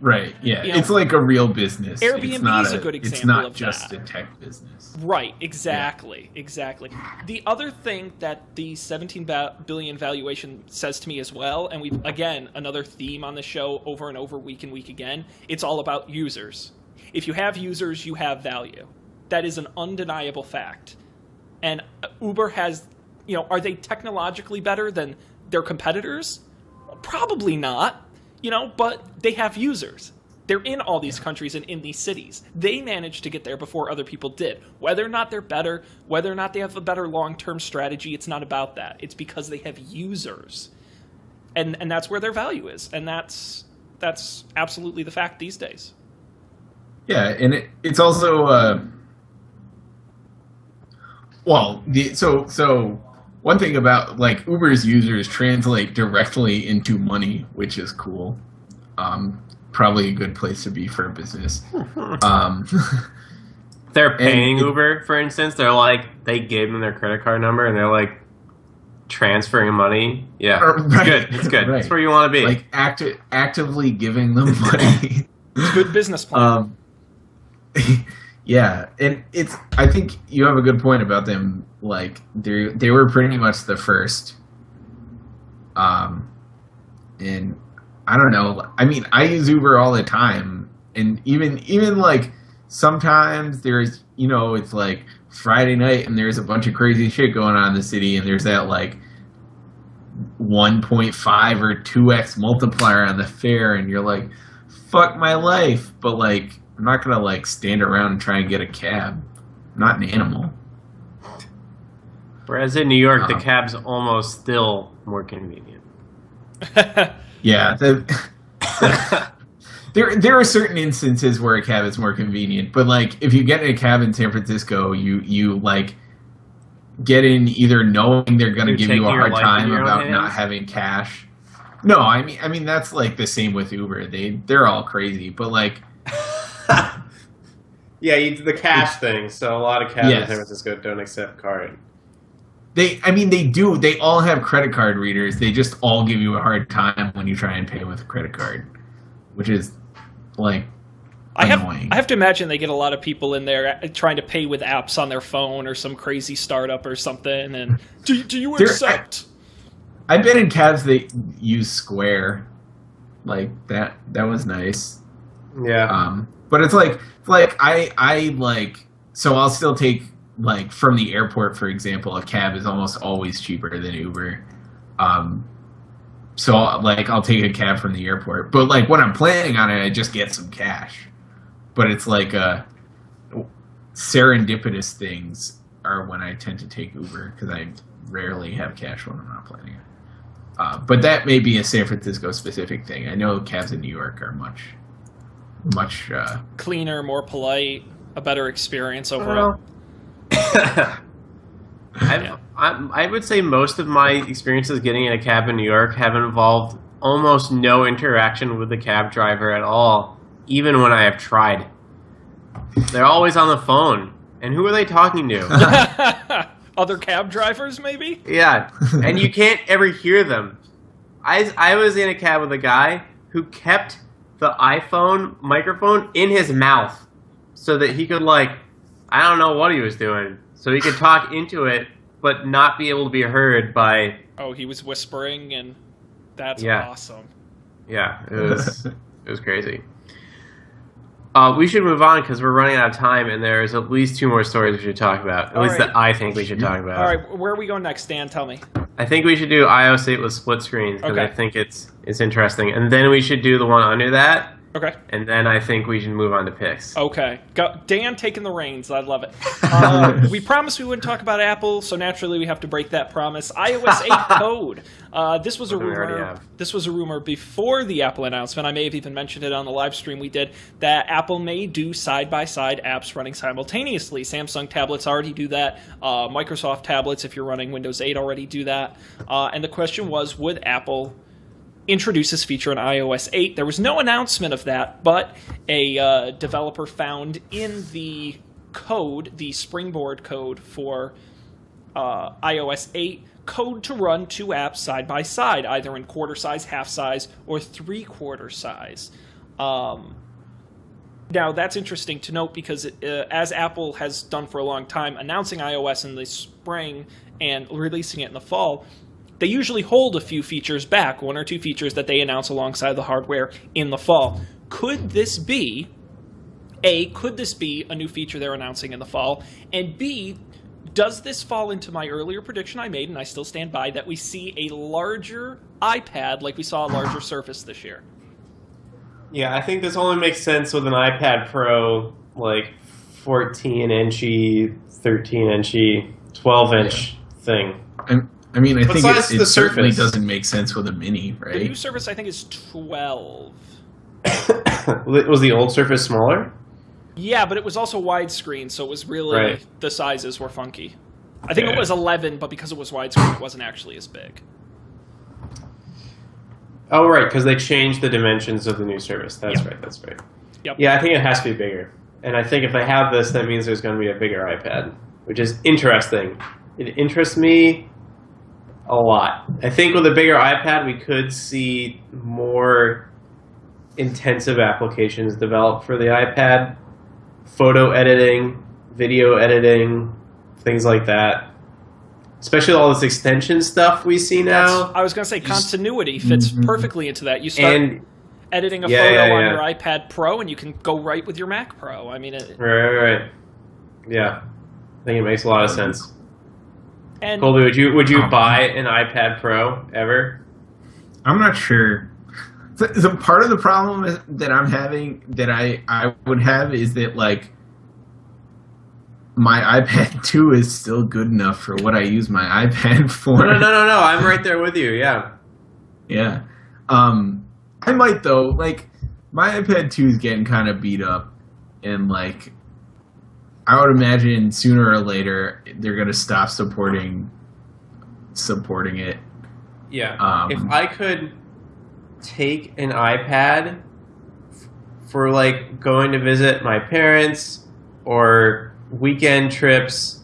Right, yeah. You know, it's like a real business. Airbnb is a good example of that. It's not just a tech business. Right, exactly. The other thing that the $17 billion valuation says to me as well, and we've, again, another theme on the show over and over, week and week again, it's all about users. If you have users, you have value. That is an undeniable fact. And Uber has, you know, are they technologically better than their competitors? Probably not. You know, but they have users. They're in all these countries and in these cities. They managed to get there before other people did. Whether or not they're better, whether or not they have a better long-term strategy, it's not about that. It's because they have users. and that's where their value is, and that's absolutely the fact these days. Yeah, and it's also so one thing about like Uber's users translate directly into money, which is cool. Probably a good place to be for a business. They're paying Uber, for instance. They're like, they gave them their credit card number, and they're like transferring money. Yeah, right, it's good. It's good. Right. That's where you want to be. Like actively giving them money. It's a good business plan. Yeah, and I think you have a good point about them. Like they were pretty much the first. And I don't know. I mean, I use Uber all the time, and even like sometimes there's, you know, it's like Friday night and there's a bunch of crazy shit going on in the city, and there's that like 1.5 or 2x multiplier on the fare, and you're like, fuck my life. But like, I'm not gonna like stand around and try and get a cab. I'm not an animal. Whereas in New York, the cab's almost still more convenient. Yeah, there are certain instances where a cab is more convenient, but like if you get in a cab in San Francisco, you like get in either knowing they're going to give you a hard time about not having cash. No, I mean that's like the same with Uber. They're all crazy, but like yeah, the cash thing. So a lot of cabs in San Francisco don't accept card. They do. They all have credit card readers. They just all give you a hard time when you try and pay with a credit card, which is like annoying. I have to imagine they get a lot of people in there trying to pay with apps on their phone or some crazy startup or something. And do you accept? I've been in cabs that use Square, like that. That was nice. Yeah. But it's like I like, so I'll still take. Like from the airport, for example, a cab is almost always cheaper than Uber. So like I'll take a cab from the airport, but like when I'm planning on it, I just get some cash. But it's like serendipitous things are when I tend to take Uber because I rarely have cash when I'm not planning it. But that may be a San Francisco specific thing. I know cabs in New York are much cleaner, more polite, a better experience overall. I would say most of my experiences getting in a cab in New York have involved almost no interaction with the cab driver at all, even when I have tried. They're always on the phone. And who are they talking to? Other cab drivers, maybe? Yeah, and you can't ever hear them. I was in a cab with a guy who kept the iPhone microphone in his mouth so that he could like, I don't know what he was doing. So he could talk into it, but not be able to be heard by... Oh, he was whispering, and that's awesome. Yeah, it was crazy. We should move on because we're running out of time, and there's at least 2 more stories we should talk about. At least that I think we should talk about. All right, where are we going next, Dan? Tell me. I think we should do iOS 8 with split screens because I think it's interesting. And then we should do the one under that. Okay. And then I think we should move on to picks. Okay. Dan taking the reins. I love it. We promised we wouldn't talk about Apple, so naturally we have to break that promise. iOS 8 code. This was a rumor. This was a rumor before the Apple announcement. I may have even mentioned it on the live stream we did, that Apple may do side-by-side apps running simultaneously. Samsung tablets already do that. Microsoft tablets, if you're running Windows 8, already do that. And the question was, would Apple introduce this feature in iOS 8. There was no announcement of that, but a developer found in the code, the Springboard code for iOS 8, code to run 2 apps side by side, either in quarter size, half size, or 3/4 size. Now, that's interesting to note because as Apple has done for a long time, announcing iOS in the spring and releasing it in the fall, they usually hold a few features back, 1 or 2 features that they announce alongside the hardware in the fall. Could this be a new feature they're announcing in the fall? And B, does this fall into my earlier prediction I made, and I still stand by, that we see a larger iPad like we saw a larger Surface this year? Yeah, I think this only makes sense with an iPad Pro, like 14-inchy, 13-inchy, 12-inch thing. I mean, I What think size is it the certainly Surface? doesn't make sense with a mini, The right? new Surface, I think, is 12. Was the old Surface smaller? Yeah, but it was also widescreen, so it was really Right. the sizes were funky. I think it Yeah. was 11, but because it was widescreen, it wasn't actually as big. Oh, right, because they changed the dimensions of the new Surface. That's Yep. right. That's right. Yep. Yeah, I think it has to be bigger. And I think if they have this, that means there's going to be a bigger iPad, which is interesting. It interests me a lot. I think with a bigger iPad, we could see more intensive applications developed for the iPad. Photo editing, video editing, things like that. Especially all this extension stuff we see now. I was going to say continuity fits perfectly into that. You start And editing a Yeah, photo yeah, on yeah. your iPad Pro, and you can go right with your Mac Pro. I mean, right. Yeah. I think it makes a lot of sense. and Colby, would you buy an iPad Pro ever? I'm not sure. So part of the problem that I'm having, that I would have, is that like my iPad 2 is still good enough for what I use my iPad for. No. I'm right there with you. Yeah. Yeah. I might though. Like my iPad 2 is getting kind of beat up, and like I would imagine sooner or later they're gonna stop supporting it. Yeah. If I could take an iPad for like going to visit my parents or weekend trips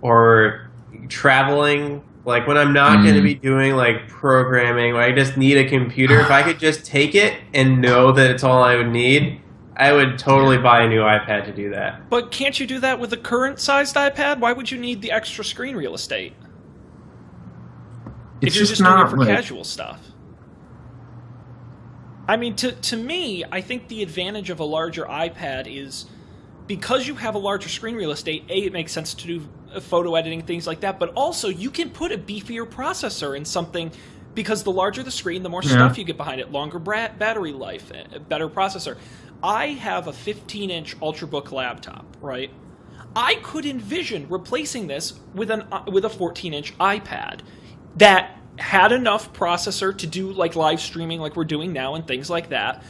or traveling, like when I'm not going to be doing like programming, where I just need a computer, if I could just take it and know that it's all I would need, I would totally buy a new iPad to do that. but can't you do that with the current sized iPad? Why would you need the extra screen real estate It's if you're just doing not it for like, casual stuff? I mean, to me, I think the advantage of a larger iPad is because you have a larger screen real estate, A, it makes sense to do photo editing, things like that, but also you can put a beefier processor in something, because the larger the screen, the more stuff you get behind it, longer battery life, a better processor. I have a 15-inch Ultrabook laptop, right? I could envision replacing this with a 14-inch iPad that had enough processor to do like live streaming like we're doing now and things like that.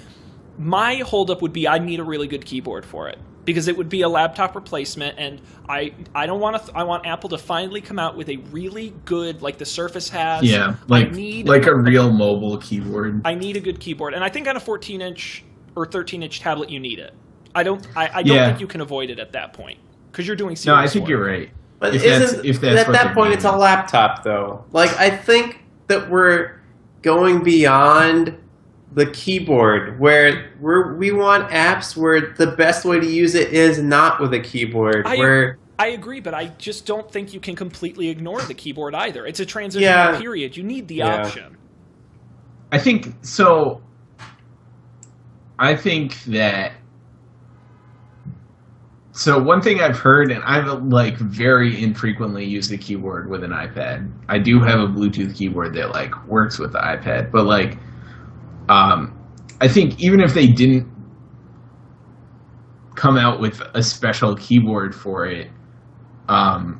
My holdup would be I need a really good keyboard for it, because it would be a laptop replacement, and I don't want to. I want Apple to finally come out with a really good, like the Surface has. Yeah, like a real mobile keyboard. I need a good keyboard, and I think on a 14-inch or 13-inch tablet you need it. I don't think you can avoid it at that point, because you're doing serious No, I think work. you're right. But If that's at what that they're point, it's a doing. laptop, though. Like, I think that we're going beyond the keyboard, where we want apps where the best way to use it is not with a keyboard. I agree, but I just don't think you can completely ignore the keyboard either. It's a transitional period. You need the option. I think so. I think that. So one thing I've heard, and I've like very infrequently used a keyboard with an iPad. I do have a Bluetooth keyboard that like works with the iPad, but like, I think even if they didn't come out with a special keyboard for it, I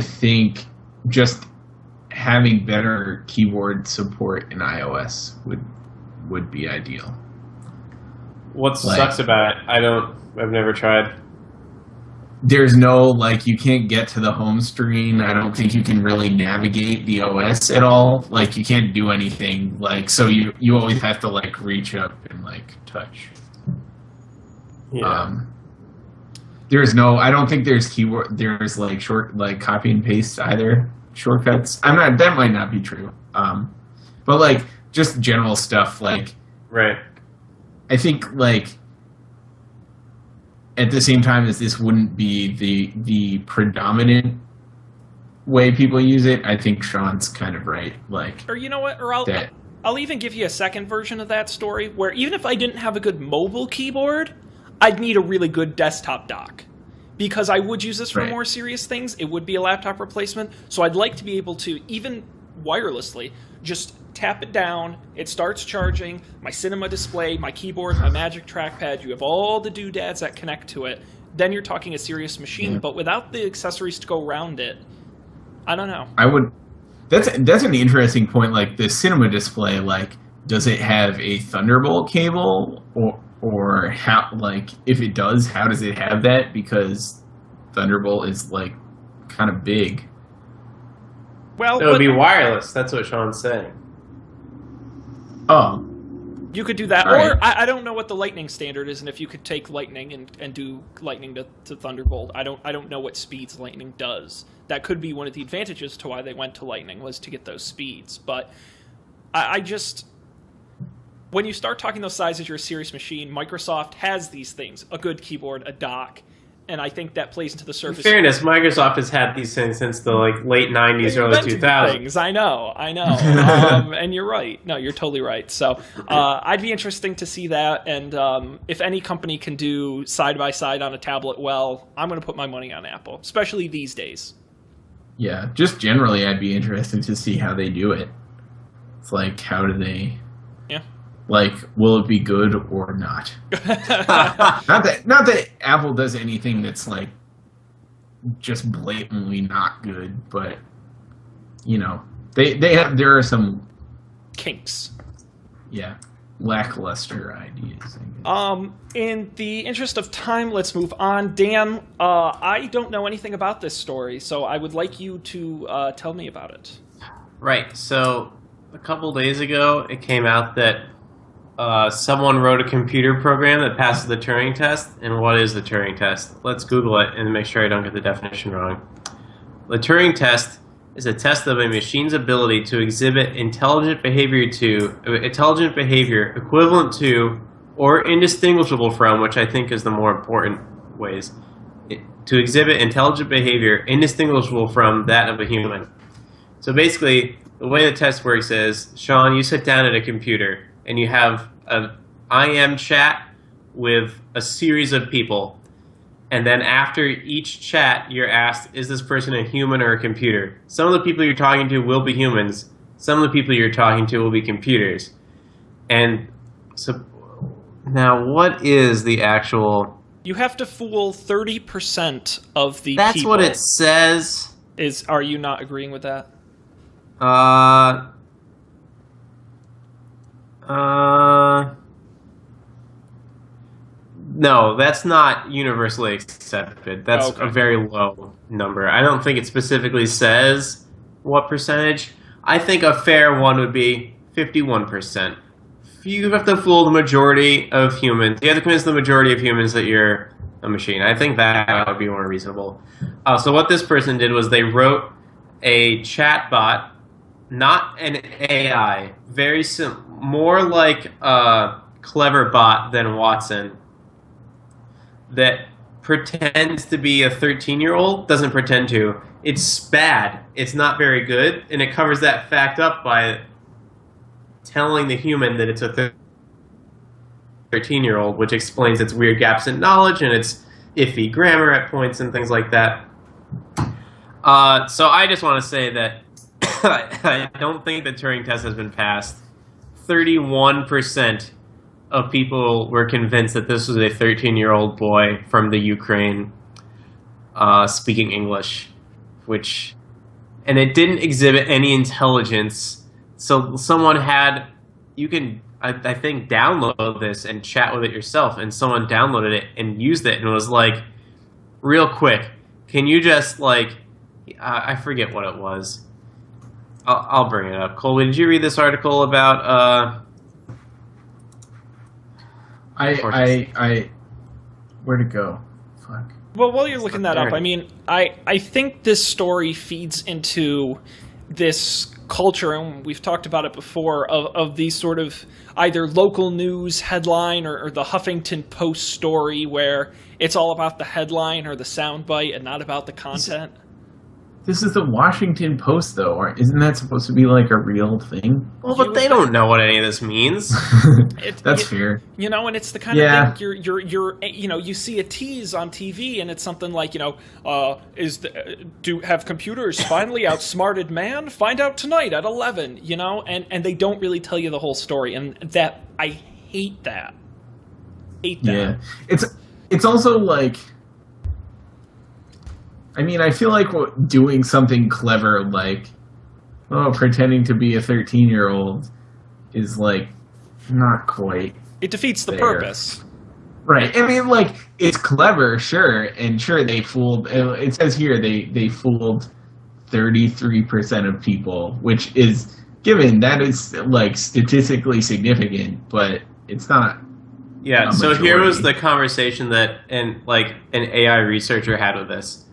think just having better keyboard support in iOS would be ideal. What sucks about it? I've never tried. There's no, like, you can't get to the home screen. I don't think you can really navigate the OS at all. Like, you can't do anything. Like, so you always have to, like, reach up and, like, touch. Yeah. I don't think there's like, copy and paste either. Shortcuts. That might not be true. But, like, just general stuff, like, Right. I think, like, at the same time as this wouldn't be the predominant way people use it, I think Sean's kind of right. Like, Or you know what? Or I'll even give you a second version of that story, where even if I didn't have a good mobile keyboard, I'd need a really good desktop dock. Because I would use this for more serious things. It would be a laptop replacement. So I'd like to be able to, even wirelessly, just tap it down, it starts charging, my cinema display, my keyboard, my Magic Trackpad, you have all the doodads that connect to it. Then you're talking a serious machine, but without the accessories to go around it, I don't know. I would. That's an interesting point. Like the cinema display, like does it have a Thunderbolt cable, or how? Like if it does, how does it have that? Because Thunderbolt is like kind of big. Well, It would be wireless. That's what Sean's saying. Oh, you could do that, All or right. I don't know what the Lightning standard is, and if you could take Lightning and do Lightning to Thunderbolt. I don't know what speeds Lightning does. That could be one of the advantages to why they went to Lightning, was to get those speeds. But I just, when you start talking those sizes, you're a serious machine. Microsoft has these things: a good keyboard, a dock, and I think that plays into the In Surface. fairness, Microsoft has had these things since the late '90s, early Invented 2000s. things. I know. And you're right. No, you're totally right. So I'd be interesting to see that. And if any company can do side by side on a tablet, well, I'm going to put my money on Apple, especially these days. yeah. Just generally, I'd be interested to see how they do it. It's like, how do they? Yeah. Like, will it be good or not? Not that Apple does anything that's like just blatantly not good, but you know, there are some Kinks. lackluster ideas. I guess. In the interest of time, let's move on. Dan, I don't know anything about this story, so I would like you to tell me about it. Right. So a couple days ago, it came out that someone wrote a computer program that passes the Turing test. And what is the Turing test? Let's Google it and make sure I don't get the definition wrong. The Turing test is a test of a machine's ability to exhibit intelligent behavior equivalent to or indistinguishable from, which I think is the more important ways, to exhibit intelligent behavior indistinguishable from that of a human. So basically, the way the test works is, Sean, you sit down at a computer and you have an IM chat with a series of people. And then after each chat, you're asked, is this person a human or a computer? Some of the people you're talking to will be humans. Some of the people you're talking to will be computers. And so now what is the actual... You have to fool 30% of the That's people. what it says. Are you not agreeing with that? No, that's not universally accepted. That's Okay. a very low number. I don't think it specifically says what percentage. I think a fair one would be 51%. You have to fool the majority of humans. You have to convince the majority of humans that you're a machine. I think that would be more reasonable. So what this person did was they wrote a chat bot, not an AI, more like a clever bot than Watson, that pretends to be a 13-year-old, doesn't pretend to. It's bad. It's not very good, and it covers that fact up by telling the human that it's a 13-year-old, which explains its weird gaps in knowledge and its iffy grammar at points and things like that. So I just want to say that I don't think the Turing test has been passed. 31% of people were convinced that this was a 13-year-old boy from the Ukraine speaking English, and it didn't exhibit any intelligence. So someone you can, I think, download this and chat with it yourself, and someone downloaded it and used it and was like, real quick, can you just I forget what it was. I'll bring it up. Colby, did you read this article about Where'd it go? Fuck. Well, while you're looking that up, There. I mean, I think this story feeds into this culture, and we've talked about it before, of these sort of either local news headline or the Huffington Post story where it's all about the headline or the soundbite and not about the content. This is the Washington Post, though. Isn't that supposed to be like a real thing? Well, but they don't know what any of this means. That's fair. You know, and it's the kind Yeah. of thing you see a tease on TV, and it's something like, have computers finally outsmarted man? Find out tonight at 11. And they don't really tell you the whole story, and that I hate that. Yeah, it's also like I mean, I feel like doing something clever like, pretending to be a 13-year-old is like not quite. It defeats the Fair. purpose. Right. I mean, like, it's clever, sure, and sure they fooled. It says here they fooled 33% of people, which is given that is like statistically significant, but it's not. Yeah. a So here was majority. the conversation that an AI researcher had with this.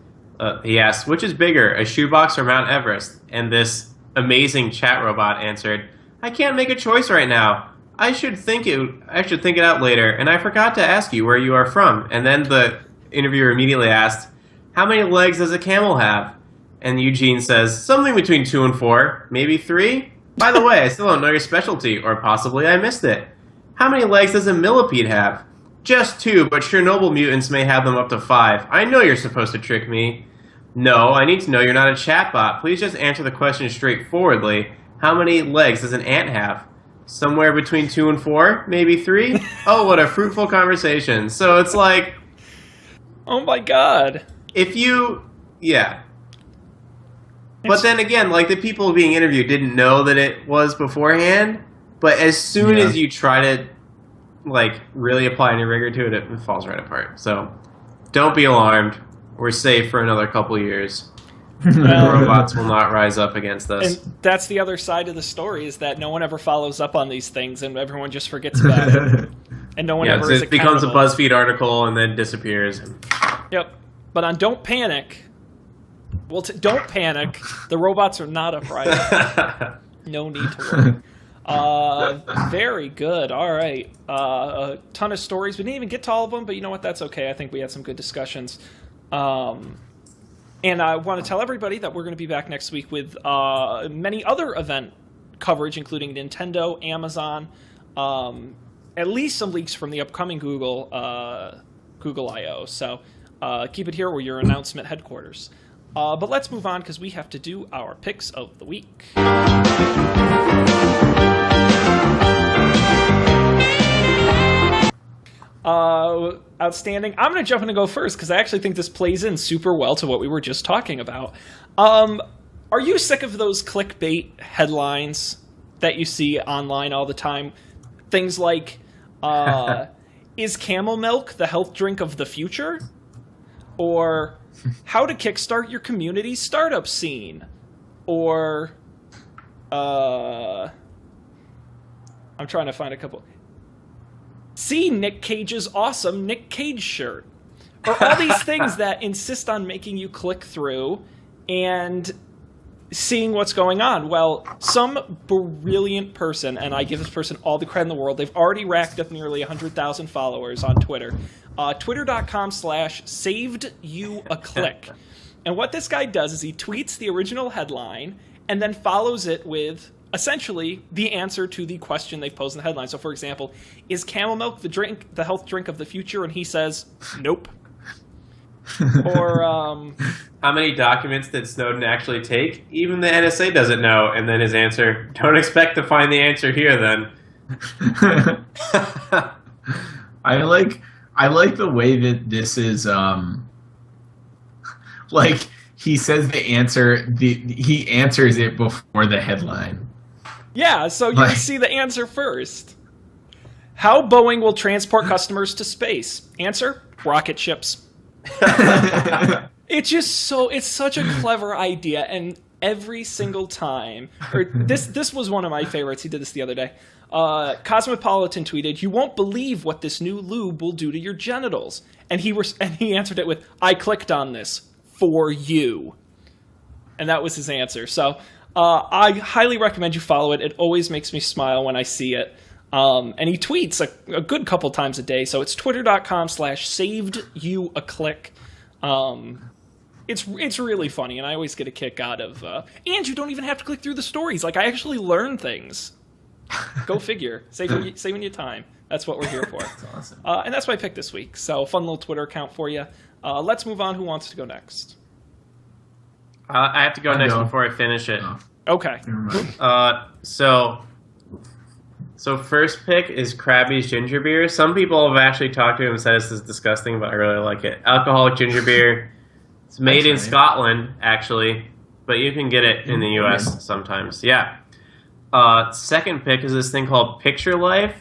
He asked, "Which is bigger, a shoebox or Mount Everest?" And this amazing chat robot answered, "I can't make a choice right now. I should think it out later, and I forgot to ask you where you are from." And then the interviewer immediately asked, "How many legs does a camel have?" And Eugene says, "Something between 2 and 4, maybe 3. By the way, I still don't know your specialty, or possibly I missed it. How many legs does a millipede have?" "Just 2, but Chernobyl mutants may have them up to 5. I know you're supposed to trick me." "No, I need to know you're not a chatbot. Please just answer the question straightforwardly. How many legs does an ant have?" "Somewhere between 2 and 4, maybe 3. Oh, what a fruitful conversation. So it's like, Oh my god. yeah. But then again, like, the people being interviewed didn't know that it was beforehand. But as soon Yeah. as you try to, like, really apply any rigor to it, it falls right apart. So don't be alarmed. We're safe for another couple years. The robots will not rise up against us. And that's the other side of the story, is that no one ever follows up on these things and everyone just forgets about it. And no one Yeah, ever so is it becomes a accountable. BuzzFeed article and then disappears. Yep. But on Don't Panic, don't panic. The robots are not a priority. No need to worry. Very good. All right. A ton of stories. We didn't even get to all of them, but you know what? That's okay. I think we had some good discussions. And I want to tell everybody that we're going to be back next week with many other event coverage, including Nintendo, Amazon, at least some leaks from the upcoming Google I/O. So keep it here, where your announcement headquarters. But let's move on, because we have to do our picks of the week. Outstanding. I'm going to jump in and go first, because I actually think this plays in super well to what we were just talking about. Are you sick of those clickbait headlines that you see online all the time? Things like, is camel milk the health drink of the future? Or how to kickstart your community startup scene? Or, I'm trying to find a couple. See Nick Cage's awesome Nick Cage shirt. Or all these things that insist on making you click through and seeing what's going on. Well, some brilliant person, and I give this person all the credit in the world, they've already racked up nearly 100,000 followers on Twitter. Twitter.com/savedyouaclick. And what this guy does is he tweets the original headline and then follows it with essentially the answer to the question they've posed in the headline. So, for example, is camel milk the health drink of the future? And he says, nope. Or, How many documents did Snowden actually take? Even the NSA doesn't know. And then his answer, don't expect to find the answer here then. I like the way that this is like he says the answer he answers it before the headline. yeah, so you see the answer first. How Boeing will transport customers to space? Answer, rocket ships. It's such a clever idea, and every single time, or this was one of my favorites. He did this the other day. Cosmopolitan tweeted, "You won't believe what this new lube will do to your genitals," and he answered it with, "I clicked on this for you," and that was his answer. So I highly recommend you follow it. It always makes me smile when I see it. And he tweets a good couple times a day. So it's twitter.com/savedyouaclick. It's really funny, and I always get a kick out of. And you don't even have to click through the stories. Like, I actually learn things. Go figure. Saving you time. That's what we're here for. That's awesome. And that's my pick this week. So fun little Twitter account for you. Let's move on. Who wants to go next? I have to go I next know. before I finish it. Oh, Okay. never mind. So first pick is Krabby's ginger beer. Some people have actually talked to him and said this is disgusting, but I really like it. Alcoholic ginger beer. It's made in That's right. Scotland, actually, but you can get it in the U.S. sometimes. Yeah. Second pick is this thing called Picture Life.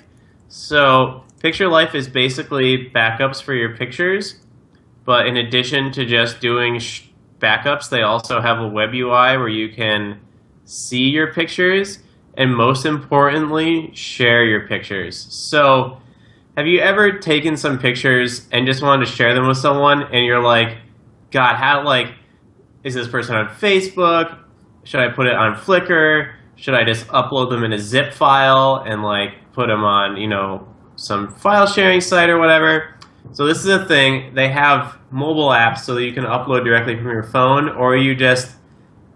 So Picture Life is basically backups for your pictures, but in addition to just doing backups, they also have a web UI where you can see your pictures and, most importantly, share your pictures. So have you ever taken some pictures and just wanted to share them with someone and you're like, God, how, like, is this person on Facebook? Should I put it on Flickr? Should I just upload them in a zip file and, like, put them on, you know, some file sharing site or whatever? So this is a thing. They have mobile apps so that you can upload directly from your phone, or you just,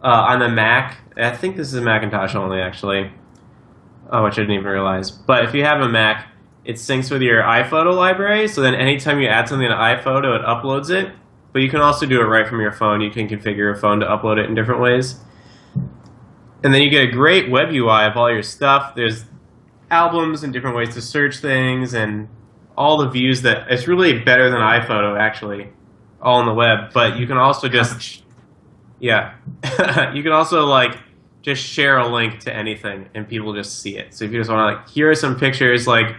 on the Mac, I think this is Macintosh only, actually, which I didn't even realize. But if you have a Mac, it syncs with your iPhoto library, so then anytime you add something to iPhoto, it uploads it. But you can also do it right from your phone. You can configure your phone to upload it in different ways. And then you get a great web UI of all your stuff. There's albums and different ways to search things and all the views that... It's really better than iPhoto, actually, all on the web. But you can also just... Yeah. You can also, like, just share a link to anything and people just see it. So if you just want to, like, here are some pictures, like...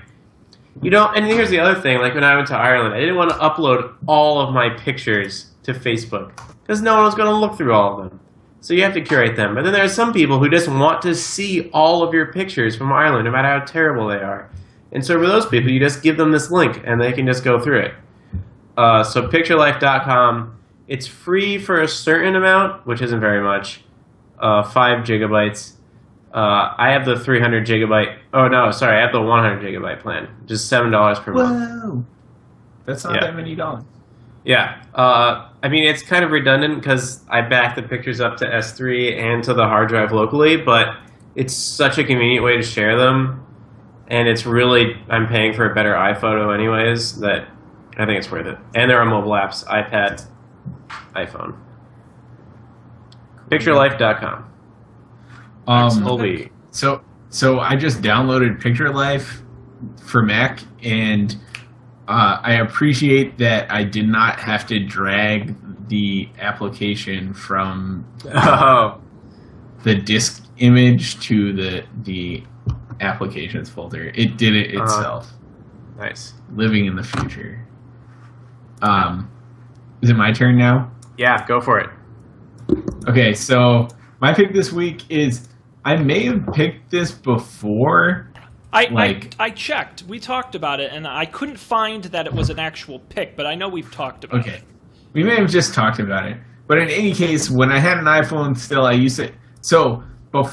You don't, and here's the other thing, like when I went to Ireland, I didn't want to upload all of my pictures to Facebook because no one was going to look through all of them. So you have to curate them. But then there are some people who just want to see all of your pictures from Ireland, no matter how terrible they are. And so for those people, you just give them this link and they can just go through it. So picturelife.com, it's free for a certain amount, which isn't very much, 5 gigabytes. I have the 300 gigabyte. Oh no, sorry, I have the 100 gigabyte plan. Just $7 per month. Whoa, that's not that many dollars. Yeah, I mean it's kind of redundant because I back the pictures up to S3 and to the hard drive locally, but it's such a convenient way to share them, and it's really I'm paying for a better iPhoto anyways that I think it's worth it. And there are mobile apps: iPad, iPhone. Picturelife.com. So I just downloaded Picture Life for Mac, and I appreciate that I did not have to drag the application from the disk image to the applications folder. It did it itself. Nice. Living in the future. Is it my turn now? Yeah, go for it. Okay, so my pick this week is... I may have picked this before. I checked. We talked about it, and I couldn't find that it was an actual pick, but I know we've talked about it. Okay. We may have just talked about it. But in any case, when I had an iPhone still, I used it. So when I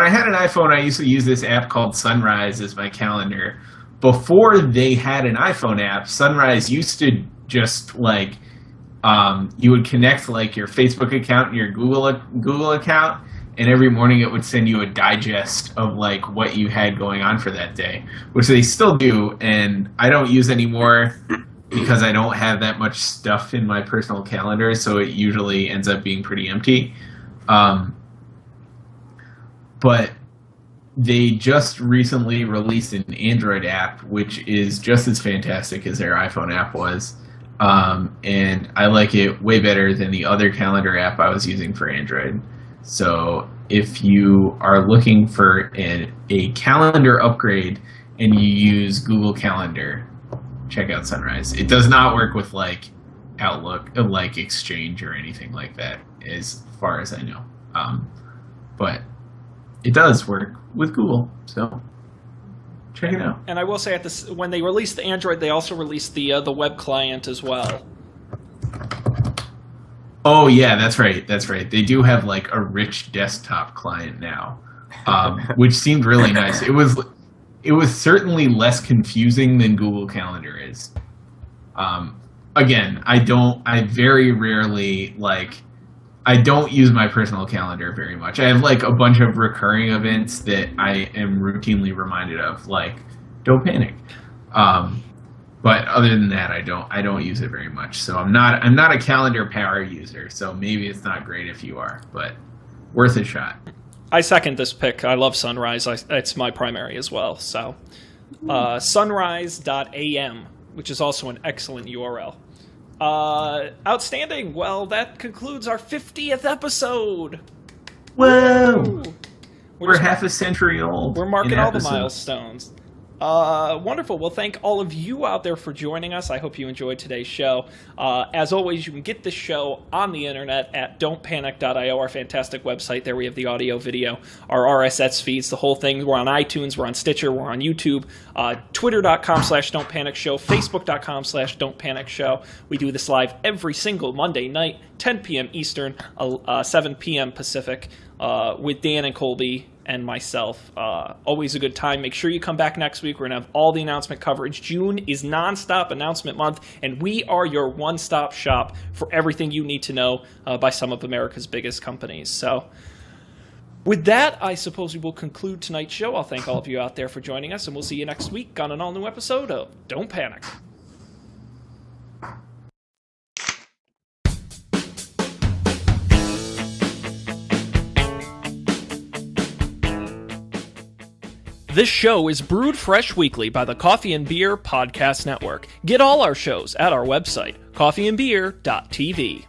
had an iPhone, I used to use this app called Sunrise as my calendar. Before they had an iPhone app, Sunrise used to just like... you would connect like your Facebook account and your Google account, and every morning it would send you a digest of like what you had going on for that day, which they still do, and I don't use anymore because I don't have that much stuff in my personal calendar, so it usually ends up being pretty empty. But they just recently released an Android app, which is just as fantastic as their iPhone app was. And I like it way better than the other calendar app I was using for Android. So if you are looking for a calendar upgrade and you use Google Calendar, check out Sunrise. It does not work with like Outlook, like Exchange or anything like that, as far as I know. But it does work with Google, so check it out. And I will say, when they released the Android, they also released the web client as well. Oh yeah, that's right. That's right. They do have like a rich desktop client now, which seemed really nice. It was certainly less confusing than Google Calendar is. Again, I very rarely I don't use my personal calendar very much. I have like a bunch of recurring events that I am routinely reminded of, like don't panic. But other than that, I don't use it very much. So I'm not a calendar power user. So maybe it's not great if you are, but worth a shot. I second this pick. I love Sunrise. It's my primary as well. So sunrise.am, which is also an excellent URL. Outstanding. Well, that concludes our 50th episode. Whoa! We're just- half a century old. We're marking in all the episodes. milestones. Wonderful. Well, thank all of you out there for joining us. I hope you enjoyed today's show. As always, you can get this show on the internet at don'tpanic.io, our fantastic website. There we have the audio, video, our RSS feeds, the whole thing. We're on iTunes, we're on Stitcher, we're on YouTube, twitter.com/don'tpanicshow, facebook.com/don'tpanicshow. We do this live every single Monday night, 10 p.m. Eastern, 7 p.m. Pacific, with Dan and Colby and myself. Always a good time. Make sure you come back next week. We're going to have all the announcement coverage. June is nonstop announcement month, and we are your one-stop shop for everything you need to know by some of America's biggest companies. So with that, I suppose we will conclude tonight's show. I'll thank all of you out there for joining us, and we'll see you next week on an all-new episode of Don't Panic. This show is brewed fresh weekly by the Coffee and Beer Podcast Network. Get all our shows at our website, coffeeandbeer.tv.